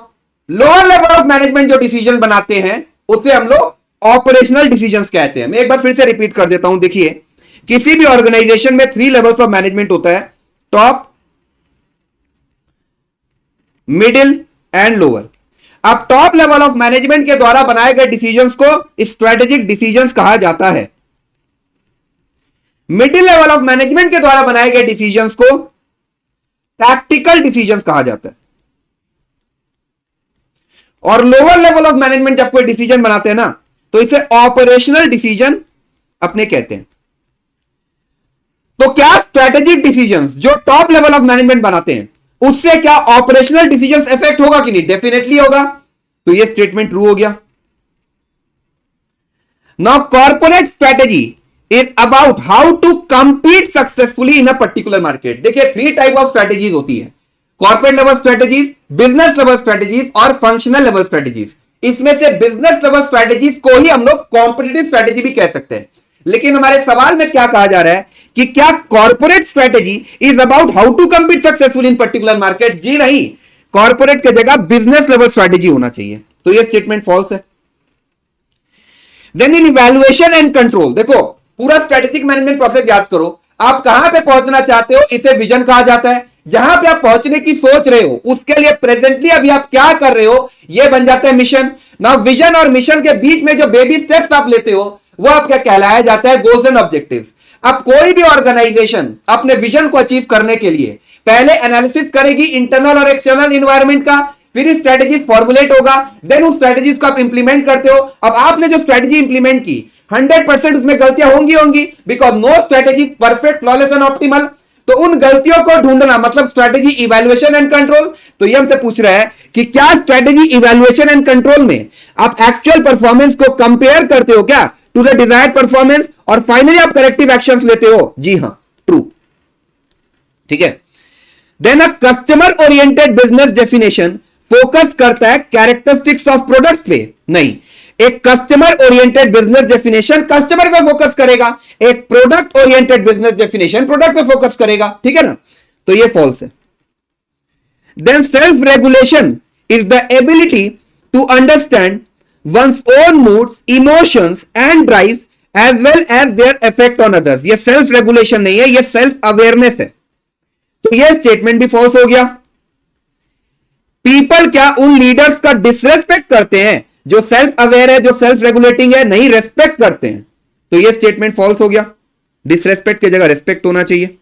lower level of management जो डिसीजन बनाते हैं उसे हम लोग ऑपरेशनल डिसीजंस कहते हैं। मैं एक बार फिर से रिपीट कर देता हूं। देखिए किसी भी ऑर्गेनाइजेशन में 3 लेवल्स ऑफ मैनेजमेंट होता है, टॉप, मिडिल एंड लोअर। अब टॉप लेवल ऑफ मैनेजमेंट के द्वारा बनाए गए डिसीजंस को स्ट्रैटेजिक डिसीजंस कहा जाता है। मिडिल लेवल ऑफ मैनेजमेंट के द्वारा बनाए गए डिसीजंस को टैक्टिकल डिसीजंस कहा जाता है। और लोअर लेवल ऑफ मैनेजमेंट जब कोई डिसीजन बनाते हैं ना तो इसे ऑपरेशनल डिसीजन अपने कहते हैं। तो क्या स्ट्रैटेजिक डिसीजंस जो टॉप लेवल ऑफ मैनेजमेंट बनाते हैं उससे क्या ऑपरेशनल डिसीजंस इफेक्ट होगा कि नहीं? डेफिनेटली होगा। तो यह स्टेटमेंट ट्रू हो गया। Now corporate strategy is about how to compete successfully in a particular market। देखिए 3 टाइप ऑफ स्ट्रेटेजीज होती है, corporate level strategies, business level strategies और फंक्शनल लेवल स्ट्रेटेजीज। इसमें से बिजनेस लेवल स्ट्रेटेजीज को ही हम लोग कॉम्पिटिटिव स्ट्रेटेजी भी कह सकते हैं। लेकिन हमारे सवाल में क्या कहा जा रहा है कि क्या corporate strategy is about how to compete successfully in particular market? जी नहीं, कॉर्पोरेट की जगह बिजनेस लेवल स्ट्रेटेजी होना चाहिए। तो यह स्टेटमेंट फॉल्स है। Then in evaluation and control, देखो पूरा स्ट्रेटेजिक मैनेजमेंट प्रोसेस याद करो। आप कहां पे पहुंचना चाहते हो इसे विजन कहा जाता है, जहां पे आप पहुंचने की सोच रहे हो उसके लिए प्रेजेंटली अभी आप क्या कर रहे हो, यह बन जाता है मिशन। ना विजन और मिशन के बीच में जो बेबी स्टेप्स आप लेते हो वो आपका कहलाया जाता है गोल्स एंड ऑब्जेक्टिव्स। अब कोई भी ऑर्गेनाइजेशन अपने विजन को अचीव करने के लिए पहले एनालिसिस करेगी इंटरनल और एक्सटर्नल एनवायरनमेंट का, फिर स्ट्रेटेजीज फॉर्मुलेट होगा, देन उस स्ट्रेटेजीज को आप इंप्लीमेंट करते हो। अब आपने जो स्ट्रेटेजी इंप्लीमेंट की 100% उसमें गलतियां होंगी because no strategy perfect, flawless and optimal. तो उन गलतियों को ढूंढना मतलब स्ट्रेटेजी इवैल्यूएशन एंड कंट्रोल। तो ये हमसे पूछ रहा है कि क्या स्ट्रेटेजी इवैल्यूएशन एंड कंट्रोल में आप एक्चुअल परफॉर्मेंस को कंपेयर करते हो क्या टू द डिजायर्ड परफॉर्मेंस, और फाइनली आप करेक्टिव एक्शंस लेते हो? जी हां, ट्रू। ठीक है। Then a customer oriented business definition focus करता है कैरेक्टरिस्टिक्स ऑफ प्रोडक्ट्स पे? नहीं, एक customer oriented business definition customer पे फोकस करेगा, एक product oriented business definition product पे फोकस करेगा। ठीक है ना, तो ये फॉल्स है। Then self regulation is the ability to understand one's own moods, emotions and drives as well as their effect on others। ये सेल्फ रेगुलेशन नहीं है, ये सेल्फ अवेयरनेस है। तो ये स्टेटमेंट भी फॉल्स हो गया। पीपल क्या उन लीडर्स का डिसरेस्पेक्ट करते हैं जो सेल्फ अवेयर है, जो सेल्फ रेगुलेटिंग है? नहीं, रेस्पेक्ट करते हैं। तो ये स्टेटमेंट फॉल्स हो गया। डिसरेस्पेक्ट की जगह रेस्पेक्ट होना चाहिए।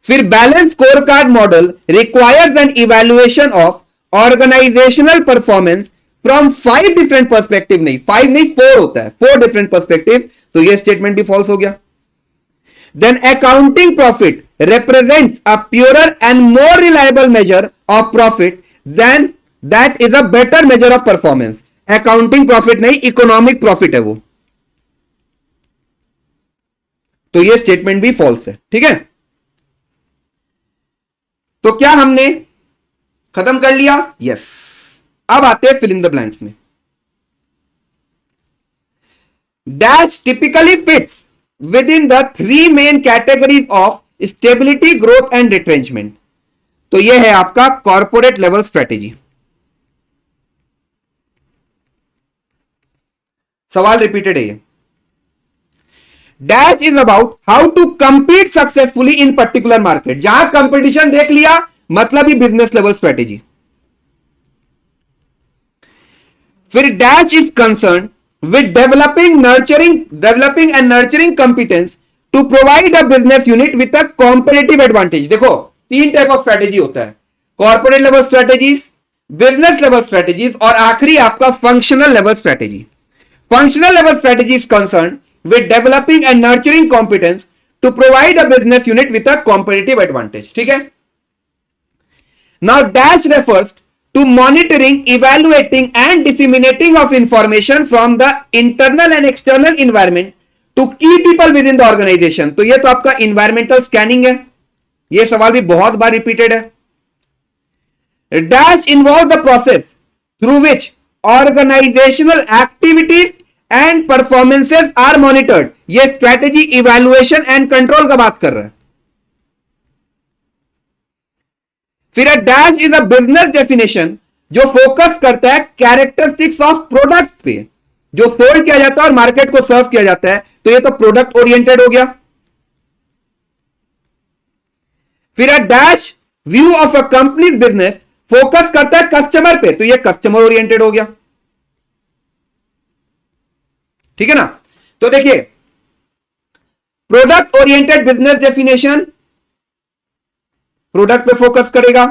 फिर balance score card model requires an evaluation of organisational performance from 5 different perspective. नहीं 5 नहीं 4 होता है, 4 डिफरेंट पर्सपेक्टिव। तो यह स्टेटमेंट भी फॉल्स हो गया। Then accounting profit represents a purer and more reliable measure of profit than that is a better measure of performance। Accounting profit नहीं, इकोनॉमिक प्रॉफिट है वो। तो ये स्टेटमेंट भी फॉल्स है। ठीक है, तो क्या हमने खत्म कर लिया? यस। अब आते हैं फिल इन द ब्लैंक्स में। Dash typically fits within the 3 main categories of stability, growth and retrenchment. तो यह है आपका कॉर्पोरेट लेवल स्ट्रेटेजी। सवाल रिपीटेड है ये। Dash is about how to compete successfully in particular market. जहां competition देख लिया मतलब ही बिजनेस लेवल स्ट्रेटेजी। फिर dash is concern with developing and nurturing competence to provide a business unit with a competitive advantage. देखो 3 type of strategy होता है, corporate level strategies, business level strategies और आखिरी आपका functional level strategy. Functional level strategy is concern with developing and nurturing competence to provide a business unit with a competitive advantage. ठीक है। Now dash refers to monitoring, evaluating and disseminating of information from the internal and external environment to key people within the organization। तो ये तो आपका environmental scanning है। ये सवाल भी बहुत बार रिपीटेड है। Dash involve the process through which organizational activities and performances are monitored। ये strategy, evaluation and control का बात कर रहा है। फिर dash is a business definition जो फोकस करता है कैरेक्टरिस्टिक्स ऑफ प्रोडक्ट पे, जो सोल्ड किया जाता है और मार्केट को सर्व किया जाता है। तो ये तो प्रोडक्ट ओरिएंटेड हो गया। फिर dash view of a company business focus करता है कस्टमर पे, तो ये कस्टमर ओरिएंटेड हो गया। ठीक है ना। तो देखिए product oriented business definition product पे फोकस करेगा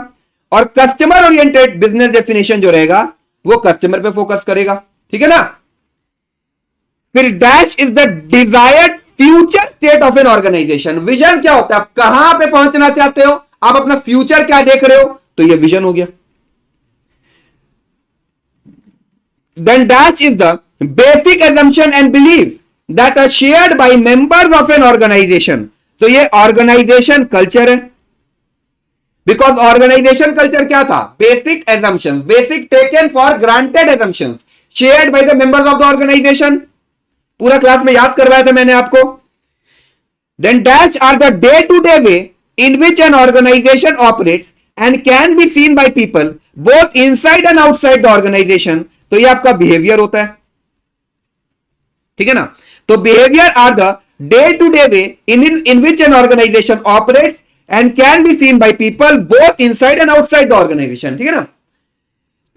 और कस्टमर ओरिएंटेड बिजनेस डेफिनेशन जो रहेगा वो कस्टमर पे फोकस करेगा। ठीक है ना। फिर dash is the desired future state of an organisation. Vision क्या होता है, आप कहां पे पहुंचना चाहते हो, आप अपना फ्यूचर क्या देख रहे हो, तो ये विजन हो गया। Then dash is the basic assumption and belief that are shared by members of an organisation. तो ये ऑर्गेनाइजेशन कल्चर है। बिकॉज ऑर्गेनाइजेशन कल्चर क्या था, basic assumptions, basic taken for granted assumptions shared by the members of the organisation. पूरा class में याद करवाया था मैंने आपको। Then dash are the day to day way in which an organisation operates and can be seen by people both inside and outside the organisation. तो ये आपका बिहेवियर होता है। ठीक है ना। तो behaviour are the day to day way in which an organization operates and can be seen by people both inside and outside the organization. ठीक है ना?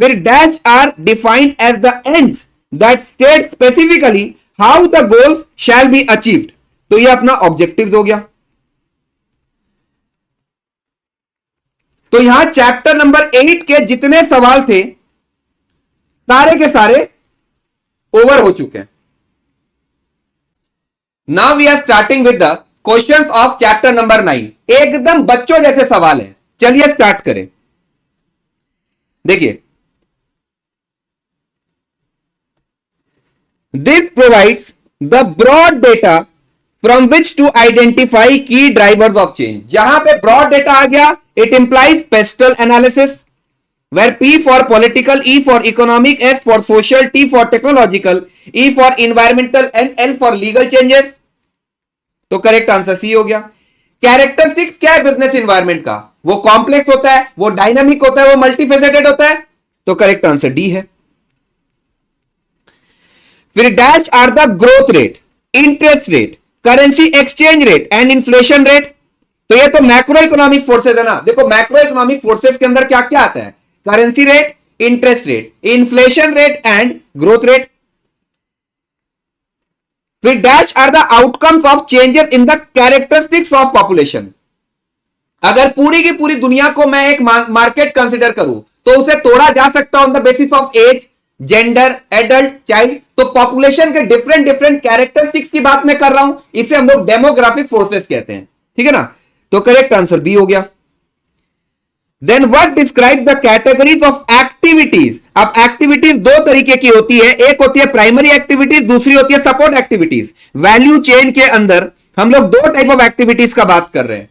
फिर dash are defined as the ends that state specifically how the goals shall be achieved. तो ये अपना objectives हो गया. तो यहां चैप्टर नंबर 8 के जितने सवाल थे सारे के सारे ओवर हो चुके हैं. Now we are starting with the questions of chapter number 9. एकदम बच्चों जैसे सवाल है. चलिए स्टार्ट करें. देखिए, this provides the broad data from which to identify key drivers of change. जहां पे broad data आ गया, it implies spectral analysis where P for political, E for economic, S for social, T for technological, E for environmental and L for legal changes. तो correct answer C हो गया. Characteristics क्या है business environment का? वो complex होता है, वो डायनामिक होता है, वो मल्टीफेसेटेड होता है. तो करेक्ट आंसर डी है. फिर dash are the growth rate, interest rate, currency exchange rate and inflation rate. तो ये तो मैक्रो इकोनॉमिक फोर्सेज है ना. देखो मैक्रो इकोनॉमिक फोर्सेज के अंदर क्या क्या आता है? Currency rate, interest rate, inflation rate and growth rate. फिर dash are the outcomes of changes in the characteristics of population. अगर पूरी की पूरी दुनिया को मैं एक मार्केट कंसिडर करूं तो उसे तोड़ा जा सकता on the basis of age, gender, adult, child. तो पॉपुलेशन के डिफरेंट डिफरेंट कैरेक्टरिस्टिक्स की बात मैं कर रहा हूं. इसे हम लोग डेमोग्राफिक फोर्सेस कहते हैं. ठीक है ना. तो करेक्ट आंसर बी हो गया. Then what describe the categories of activities. अब एक्टिविटीज दो तरीके की होती है. एक होती है प्राइमरी एक्टिविटीज, दूसरी होती है सपोर्ट एक्टिविटीज. वैल्यू चेन के अंदर हम लोग दो टाइप ऑफ एक्टिविटीज का बात कर रहे हैं.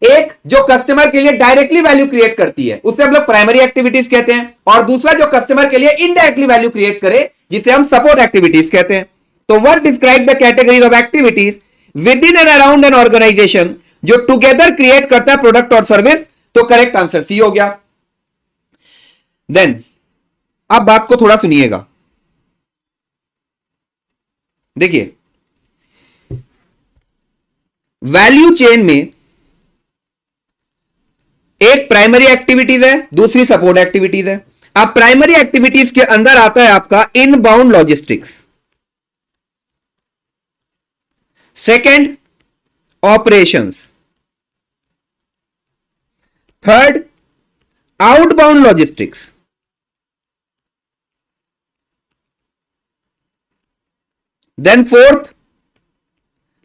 एक जो कस्टमर के लिए डायरेक्टली वैल्यू क्रिएट करती है उसे हम लोग प्राइमरी एक्टिविटीज कहते हैं, और दूसरा जो कस्टमर के लिए इनडायरेक्टली वैल्यू क्रिएट करे जिसे हम सपोर्ट एक्टिविटीज कहते हैं. तो what describe the categories of activities within and around an organisation जो टुगेदर क्रिएट करता है प्रोडक्ट और सर्विस. तो करेक्ट आंसर सी हो गया. देन अब बात को थोड़ा सुनिएगा. देखिए, वैल्यू चेन में एक प्राइमरी एक्टिविटीज है, दूसरी सपोर्ट एक्टिविटीज है. अब प्राइमरी एक्टिविटीज के अंदर आता है आपका inbound logistics, second operations, third outbound logistics, then fourth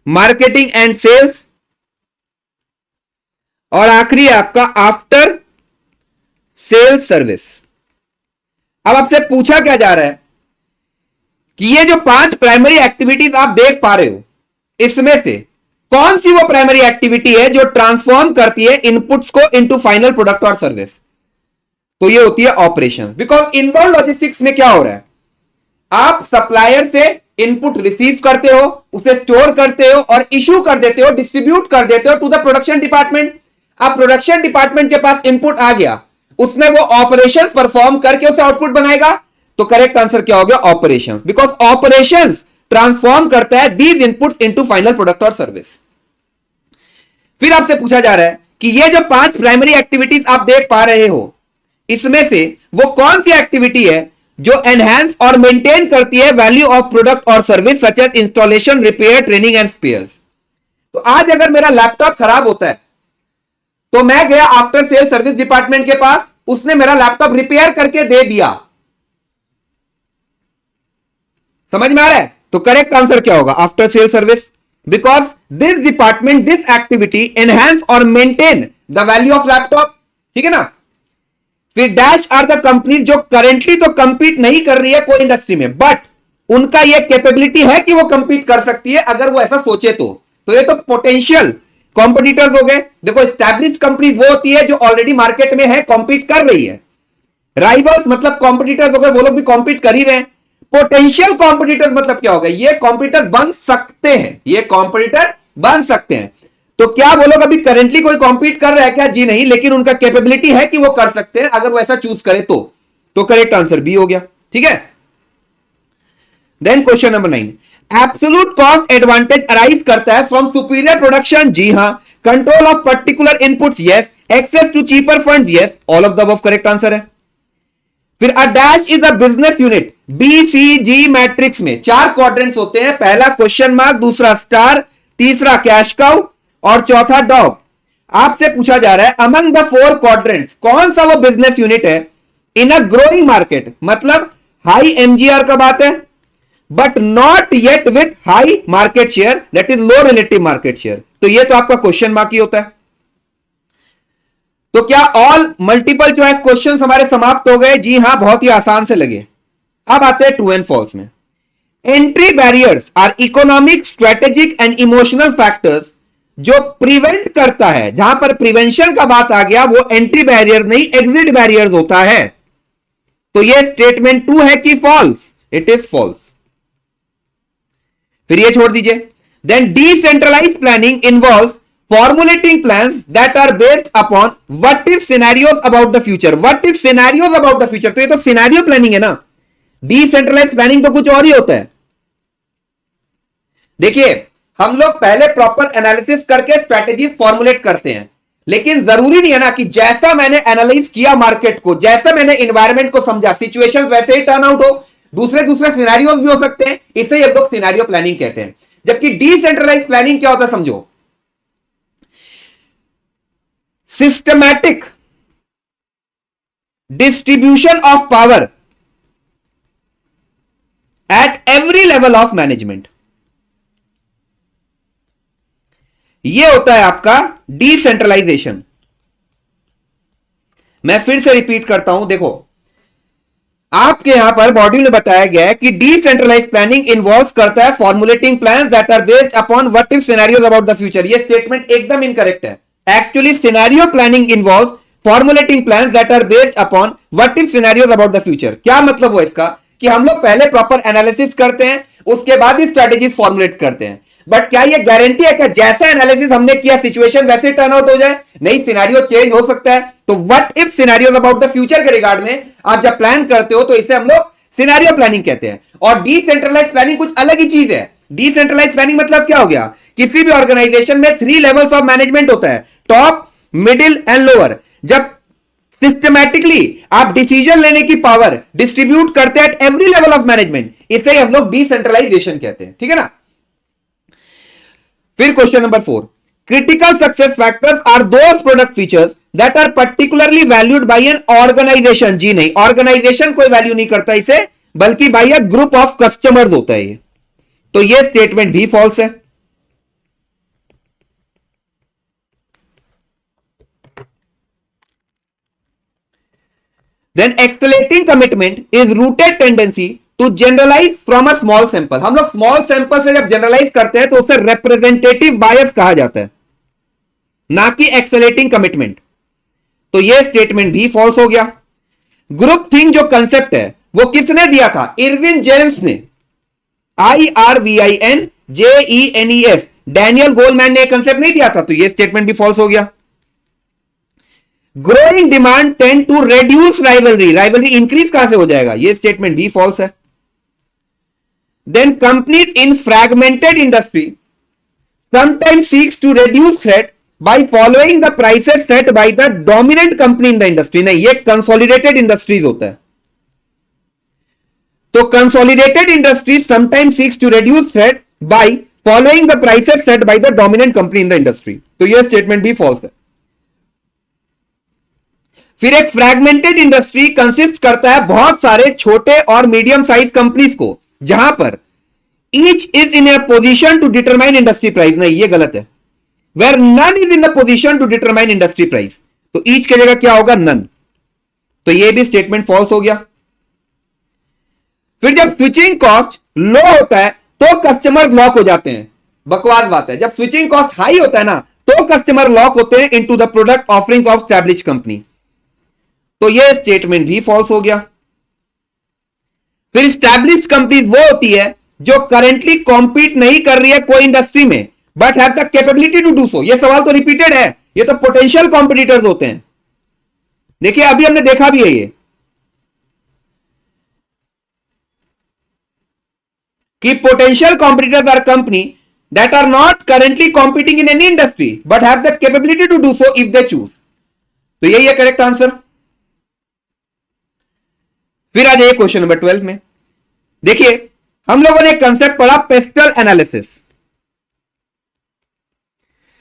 marketing and sales, और आखिरी आपका आफ्टर सेल्स सर्विस. अब आपसे पूछा क्या जा रहा है कि ये जो 5 प्राइमरी एक्टिविटीज आप देख पा रहे हो इसमें से कौन सी वो प्राइमरी एक्टिविटी है जो ट्रांसफॉर्म करती है इनपुट्स को इनटू फाइनल प्रोडक्ट और सर्विस. तो ये होती है ऑपरेशंस. बिकॉज इनबाउंड लॉजिस्टिक्स में क्या हो रहा है, आप सप्लायर से इनपुट रिसीव करते हो, उसे स्टोर करते हो और इश्यू कर देते हो, डिस्ट्रीब्यूट कर देते हो टू द प्रोडक्शन डिपार्टमेंट. अब प्रोडक्शन डिपार्टमेंट के पास इनपुट आ गया, उसमें वो ऑपरेशन परफॉर्म करके उसे आउटपुट बनाएगा. तो करेक्ट आंसर क्या हो गया? ऑपरेशन. बिकॉज ऑपरेशन ट्रांसफॉर्म करता है these inputs into final product और सर्विस. फिर आपसे पूछा जा रहा है कि ये जो 5 प्राइमरी एक्टिविटीज आप देख पा रहे हो इसमें से वो कौन सी एक्टिविटी है जो एनहांस और मेंटेन करती है वैल्यू ऑफ प्रोडक्ट और service such as installation, repair, training and spares. तो आज अगर मेरा लैपटॉप खराब होता है तो मैं गया आफ्टर सेल सर्विस डिपार्टमेंट के पास, उसने मेरा लैपटॉप रिपेयर करके दे दिया. समझ में आ रहा है? तो करेक्ट आंसर क्या होगा? After sale service. Because this department, this activity enhance और maintain the value of laptop. ठीक है ना. फिर डैश आर द कंपनीज जो करेंटली तो कंपीट नहीं कर रही है कोई इंडस्ट्री में, बट उनका यह कैपेबिलिटी है कि वो कंपीट कर सकती है अगर वो ऐसा सोचे तो. तो ये तो पोटेंशियल कॉम्पिटिटर्स हो गए. देखो, एस्टैब्लिश्ड कंपनीज वो होती है जो ऑलरेडी मार्केट में है, कॉम्पीट कर रही है. राइवल्स मतलब कॉम्पिटिटर्स हो गए, वो लोग भी कॉम्पीट कर ही रहे हैं. पोटेंशियल कॉम्पिटिटर्स मतलब क्या हो गया? ये कॉम्पिटिटर बन सकते हैं, ये कॉम्पिटिटर बन सकते हैं. तो क्या वो लोग अभी करेंटली कोई कॉम्पीट कर रहा है क्या? जी नहीं, लेकिन उनका कैपेबिलिटी है कि वो कर सकते हैं अगर वो ऐसा चूज करे तो करेक्ट आंसर बी हो गया. ठीक है. Then question number 9. Absolute cost advantage arise करता है फ्रॉम सुपीरियर प्रोडक्शन, जी हां। Control of particular inputs, yes. Access to cheaper funds, yes. All of the above correct answer है। फिर a dash is a business unit, B C G matrix में 4 quadrants होते हैं। पहला क्वेश्चन मार्क, दूसरा star, तीसरा कैश काउ और चौथा डॉग। आपसे पूछा जा रहा है अमंग द 4 क्वाड्रेंट्स कौन सा वो बिजनेस यूनिट है इन अ ग्रोइंग मार्केट, मतलब हाई एमजीआर का बात है but not yet with high market share, that is low relative market share. तो ये तो आपका क्वेश्चन मार्क ही होता है। तो क्या ऑल मल्टीपल चॉइस क्वेश्चंस हमारे समाप्त हो गए? जी हां, बहुत ही आसान से लगे। अब आते हैं ट्रू एंड फॉल्स में। Entry barriers are economic, strategic and emotional factors जो प्रिवेंट करता है, जहां पर प्रिवेंशन का बात आ गया वो एंट्री बैरियर नहीं एग्जिट बैरियर्स होता है। तो ये स्टेटमेंट ट्रू है कि फॉल्स? It is false. फिर ये छोड़ दीजिए। Then decentralised planning involves formulating plans that are based upon what if scenarios about the future, what if scenarios about the future। तो ये तो सिनेरियो प्लानिंग है ना, डिसेंट्रलाइज्ड प्लानिंग तो कुछ और ही होता है। देखिए, हम लोग पहले प्रॉपर एनालिसिस करके स्ट्रेटेजीज फॉर्मुलेट करते हैं, लेकिन जरूरी नहीं है ना कि जैसा मैंने एनालाइज किया मार्केट को, जैसा मैंने इन्वायरमेंट को समझा, सिचुएशन वैसे ही टर्न आउट हो। दूसरे सिनेरियोज भी हो सकते हैं, इसे ये लोग सिनेरियो प्लानिंग कहते हैं। जबकि डिसेंट्रलाइज्ड प्लानिंग क्या होता है समझो, systematic distribution of power at every level of management, यह होता है आपका डिसेंट्रलाइजेशन। मैं फिर से रिपीट करता हूं, देखो आपके यहां पर मॉड्यूल में बताया गया है कि डिसेंट्रलाइज्ड प्लानिंग इन्वॉल्व करता है formulating plans that are based upon what if scenarios about the future. यह स्टेटमेंट एकदम इनकरेक्ट है। Actually, scenario planning involves formulating plans that are based upon what if scenarios about the future। क्या मतलब हुआ इसका कि हम लोग पहले प्रॉपर एनालिसिस करते हैं, उसके बाद ही स्ट्रेटेजीज फॉर्मुलेट करते हैं। बट क्या ये गारंटी है कि जैसा एनालिसिस हमने किया सिचुएशन वैसे टर्न आउट हो जाए? नहीं, सिनेरियो चेंज हो सकता है। तो what if scenarios about the future के रिगार्ड में आप जब प्लान करते हो तो इसे हम लोग सिनेरियो प्लानिंग कहते हैं। और डिसेंट्रलाइज्ड प्लानिंग कुछ अलग ही चीज है। डिसेंट्रलाइज्ड प्लानिंग मतलब क्या हो गया, किसी भी ऑर्गेनाइजेशन में 3 लेवल्स ऑफ मैनेजमेंट होता है, टॉप, मिडिल एंड लोअर। जब सिस्टमैटिकली आप डिसीजन लेने की पावर डिस्ट्रीब्यूट करते हैं at every level of management, इसे हम लोग डिसेंट्रलाइजेशन कहते हैं। ठीक है ना। फिर question number 4, critical success factors are those product features that are particularly valued by an organization. जी नहीं, ऑर्गेनाइजेशन कोई वैल्यू नहीं करता इसे, बल्कि by a group of customers होता है ये। तो ये स्टेटमेंट भी फॉल्स है। Then accelerating commitment is rooted tendency to generalize from a small sample। हम लोग स्मॉल सैंपल से जब जनरलाइज करते हैं तो उसे रिप्रेजेंटेटिव बायस कहा जाता है, ना कि एक्सेलेटिंग कमिटमेंट। तो यह स्टेटमेंट भी फॉल्स हो गया। ग्रुप थिंग जो कंसेप्ट है वो किसने दिया था? इरविन जेन्स ने, IRVINJENES। डैनियल गोलमैन ने कंसेप्ट नहीं दिया था, तो यह स्टेटमेंट भी फॉल्स हो गया। Growing demand tend to reduce rivalry, rivalry increase कहां से हो जाएगा? यह स्टेटमेंट भी फॉल्स है। Then companies in fragmented industry sometimes seeks to reduce threat by following the prices set by the dominant company in the industry. नहीं, ये consolidated industries होता है। तो consolidated industries sometimes seeks to reduce threat by following the prices set by the dominant company in the industry. तो यह statement भी false है। फिर एक फ्रैगमेंटेड इंडस्ट्री कंसिस्ट करता है बहुत सारे छोटे और मीडियम साइज कंपनीज को, जहां पर each is in a position to determine industry price. नहीं, ये गलत है। Where none is in a position to determine industry price, तो ईच की जगह क्या होगा? नन। तो यह भी स्टेटमेंट फॉल्स हो गया। फिर जब स्विचिंग कॉस्ट लो होता है तो कस्टमर लॉक हो जाते हैं। बकवास बात है। जब स्विचिंग कॉस्ट हाई होता है ना तो कस्टमर लॉक होते हैं into the product offerings of established company. तो यह स्टेटमेंट भी फॉल्स हो गया। फिर एस्टैब्लिश्ड कंपनीज वो होती है जो करेंटली कॉम्पीट नहीं कर रही है कोई इंडस्ट्री में, but have the capability to do so. यह सवाल तो रिपीटेड है, ये तो पोटेंशियल कॉम्पिटिटर्स होते हैं। देखिए, अभी हमने देखा भी है ये कि potential competitors are company that are not currently competing in any industry but have the capability to do so if they choose. तो यही है करेक्ट आंसर। फिर आ जाइए क्वेश्चन नंबर 12 में। देखिए हम लोगों ने कंसेप्ट पढ़ा PESTEL analysis,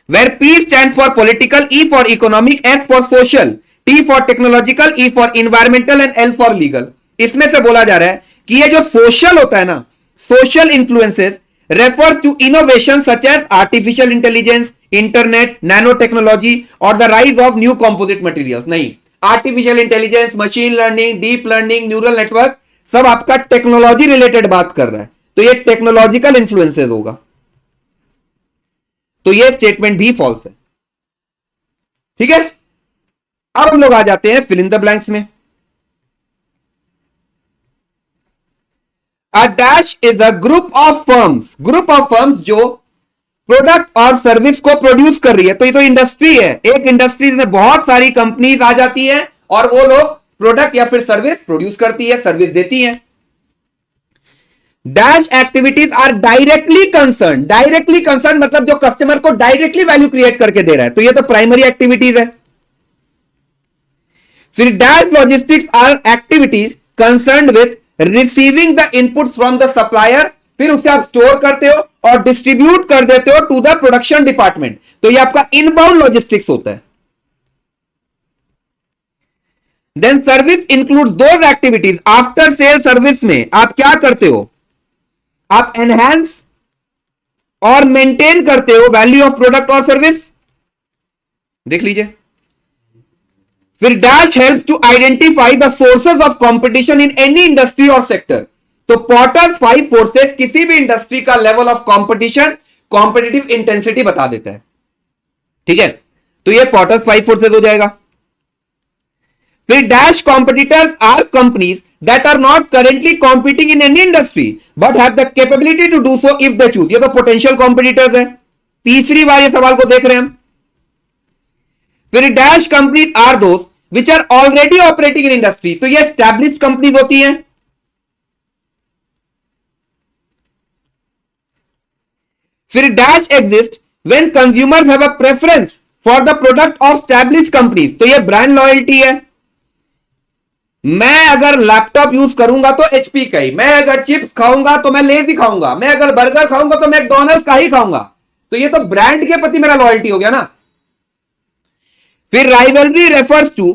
where P stand for political, E for economic, S for social, T for technological, E for environmental and L for legal. इसमें से बोला जा रहा है कि ये जो सोशल होता है ना, social influences refers to innovation such as artificial intelligence, internet, nano technology और the rise of new composite materials. नहीं, artificial intelligence, machine learning, deep learning, neural network सब आपका टेक्नोलॉजी रिलेटेड बात कर रहा है, तो ये टेक्नोलॉजिकल इन्फ्लुएंसेस होगा। तो ये स्टेटमेंट भी फॉल्स है। ठीक है, अब हम लोग आ जाते हैं फिल इन द ब्लैंक्स में। अ dash is a group of firms जो प्रोडक्ट और सर्विस को प्रोड्यूस कर रही है। तो ये तो इंडस्ट्री है, एक इंडस्ट्री में बहुत सारी कंपनीज आ जाती है और वो लोग प्रोडक्ट या फिर सर्विस प्रोड्यूस करती है, सर्विस देती है। Dash activities are directly concern मतलब जो कस्टमर को डायरेक्टली वैल्यू क्रिएट करके दे रहा है, तो ये तो प्राइमरी एक्टिविटीज है। फिर dash logistics are activities concern with receiving the input from the supplier, फिर उसे आप स्टोर करते हो और डिस्ट्रीब्यूट कर देते हो टू द प्रोडक्शन डिपार्टमेंट, तो ये आपका इनबाउंड लॉजिस्टिक्स होता है। Then service includes those activities, after sale service में आप क्या करते हो, आप एनहांस और मेंटेन करते हो वैल्यू ऑफ प्रोडक्ट और सर्विस। देख लीजिए। फिर dash helps to identify the sources of competition in any industry और सेक्टर, तो पॉटर्स 5 फोर्सेस किसी भी इंडस्ट्री का level of competition, competitive intensity बता देता है। ठीक है, तो ये पॉटर्स 5 फोर्सेस हो जाएगा। फिर dash competitors are companies that are not currently competing in any industry but have the capability to do so if they choose, ये तो पोटेंशियल कॉम्पिटिटर्स है। तीसरी बार ये सवाल को देख रहे हैं हम। फिर dash companies are those which are already operating in industry, तो ये एस्टैब्लिश्ड कंपनीज होती हैं। फिर dash exist when consumers have a preference for the product of established companies, तो ये ब्रांड लॉयल्टी है। मैं अगर लैपटॉप यूज करूंगा तो एचपी का ही, मैं अगर चिप्स खाऊंगा तो मैं लेज ही खाऊंगा, मैं अगर बर्गर खाऊंगा तो मैकडॉनल्ड्स का ही खाऊंगा, तो ये तो ब्रांड के प्रति मेरा लॉयल्टी हो गया ना। फिर rivalry refers to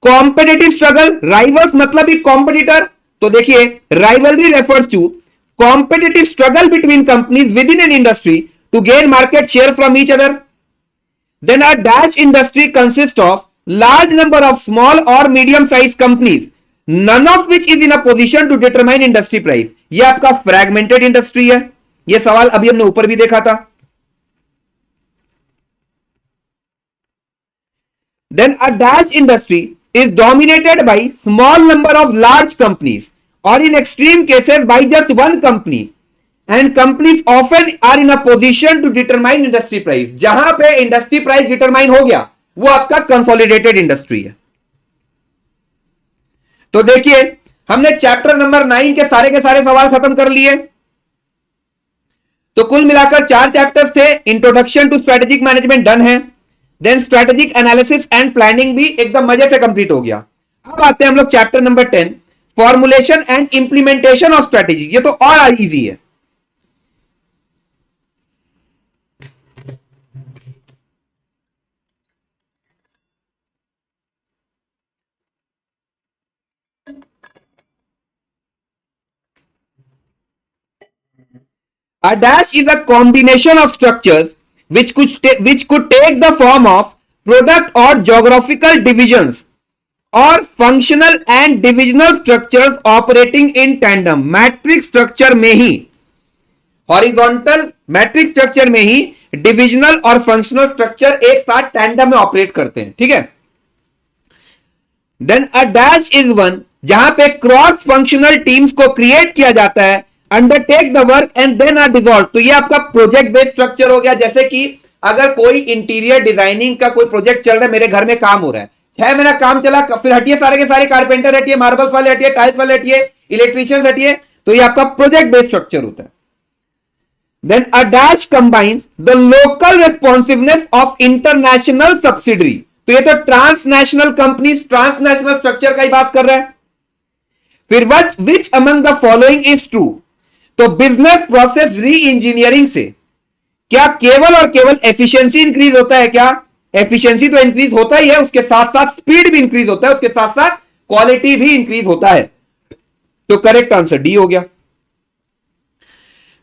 competitive struggle, rivals मतलब ही कॉम्पिटिटर, तो देखिए rivalry refers to competitive struggle between companies within an industry to gain market share from each other. Then a dash industry consist of large number of small or medium sized companies, none of which is in a position to determine industry price, ये आपका fragmented industry है। ये सवाल अभी हमने ऊपर भी देखा था। Then a dash industry is dominated by small number of large companies or in extreme cases by just one company and companies often are in a position to determine industry price, जहां पे industry price determine हो गया वो आपका consolidated industry है। तो देखिए हमने चैप्टर नंबर 9 के सारे सवाल खत्म कर लिए। तो कुल मिलाकर 4 चैप्टर्स थे। Introduction to strategic management done है, then strategic analysis and planning भी एकदम मजे से कंप्लीट हो गया। अब आते हैं हम लोग chapter number 10, formulation and implementation of strategy. ये तो और इजी है। A dash is a combination of structures which could take the form of product or geographical divisions or functional and divisional structures operating in tandem। Matrix structure में ही, horizontal matrix structure में ही divisional और functional structure एक साथ tandem में operate करते हैं। ठीक है। Then a dash is one, जहां पे क्रॉस फंक्शनल टीम्स को क्रिएट किया जाता है, undertake the work and then are dissolve. तो ये आपका प्रोजेक्ट बेस्ड स्ट्रक्चर हो गया। जैसे कि अगर कोई इंटीरियर डिजाइनिंग का कोई प्रोजेक्ट चल रहा है, मेरे घर में काम हो रहा है, 6 महीना काम चला, फिर हटिए सारे के सारे, कारपेंटर हटिए, मार्बल्स वाले हटिए, टाइल्स वाले हटिए, इलेक्ट्रीशियंस हटिए, तो ये आपका प्रोजेक्ट बेस्ड स्ट्रक्चर होता है। Then a dash combines the local responsiveness of international subsidiary, तो ये तो ट्रांसनेशनल कंपनीज, ट्रांसनेशनल स्ट्रक्चर का ही बात कर रहा है। फिर which among the following is true, तो बिजनेस प्रोसेस री इंजीनियरिंग से क्या केवल और केवल एफिशिएंसी इंक्रीज होता है? क्या एफिशिएंसी तो इंक्रीज होता ही है, उसके साथ साथ स्पीड भी इंक्रीज होता है, उसके साथ साथ क्वालिटी भी इंक्रीज होता है। तो करेक्ट आंसर डी हो गया।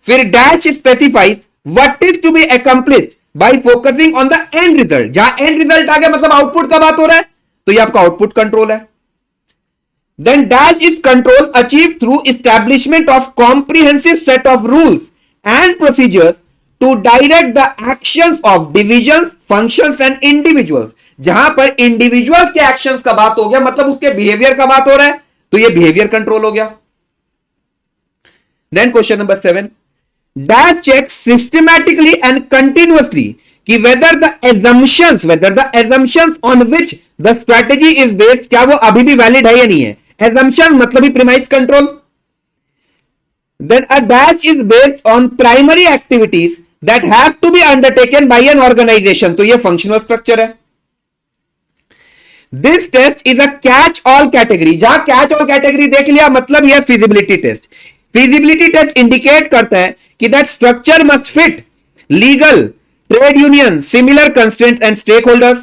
फिर dash specifies what is to be accomplished by focusing on the end result, जहां एंड रिजल्ट आ गया मतलब आउटपुट का बात हो रहा है, तो ये आपका आउटपुट कंट्रोल है। Then dash is control achieve through establishment of comprehensive set of rules and procedures to direct the actions of division functions and individuals, जहां पर इंडिविजुअल्स के एक्शंस का बात हो गया मतलब उसके बिहेवियर का बात हो रहा है, तो ये बिहेवियर कंट्रोल हो गया। Then question number 7, dash check systematically and continuously कि whether the assumptions on which the strategy is based, क्या वो अभी भी वैलिड है या नहीं है? एजम्पशन मतलब ही premise control. Then a dash is based on primary activities that have to be undertaken by an organisation, तो ये फंक्शनल स्ट्रक्चर है। This test is a catch all category, जहां कैच ऑल कैटेगरी देख लिया मतलब यह feasibility test. Feasibility test indicate करता है कि that structure must fit legal, trade union, similar constraints and stakeholders.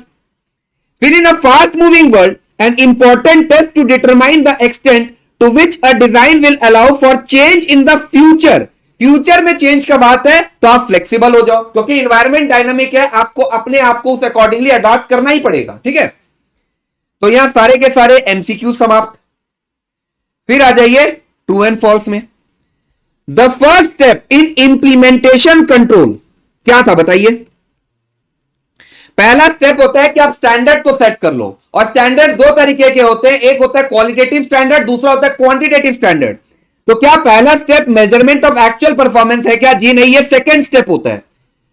फिर in a fast moving world an important test to determine the extent to which a design will allow for change in the future, future में change का बात है तो आप flexible हो जाओ, क्योंकि इन्वायरमेंट डायनामिक है, आपको अपने आप को उस अकॉर्डिंगली अडॉप्ट करना ही पड़ेगा। ठीक है, तो यहां सारे के सारे एमसीक्यू समाप्त। फिर आ जाइए ट्रू एंड फॉल्स में। The first step in implementation control क्या था बताइए? पहला स्टेप होता है कि आप स्टैंडर्ड को सेट कर लो, और स्टैंडर्ड दो तरीके के होते हैं, एक होता है क्वालिटेटिव स्टैंडर्ड, दूसरा होता है क्वांटिटेटिव स्टैंडर्ड। तो क्या पहला step measurement of actual performance है क्या? जी नहीं, ये सेकंड स्टेप होता है,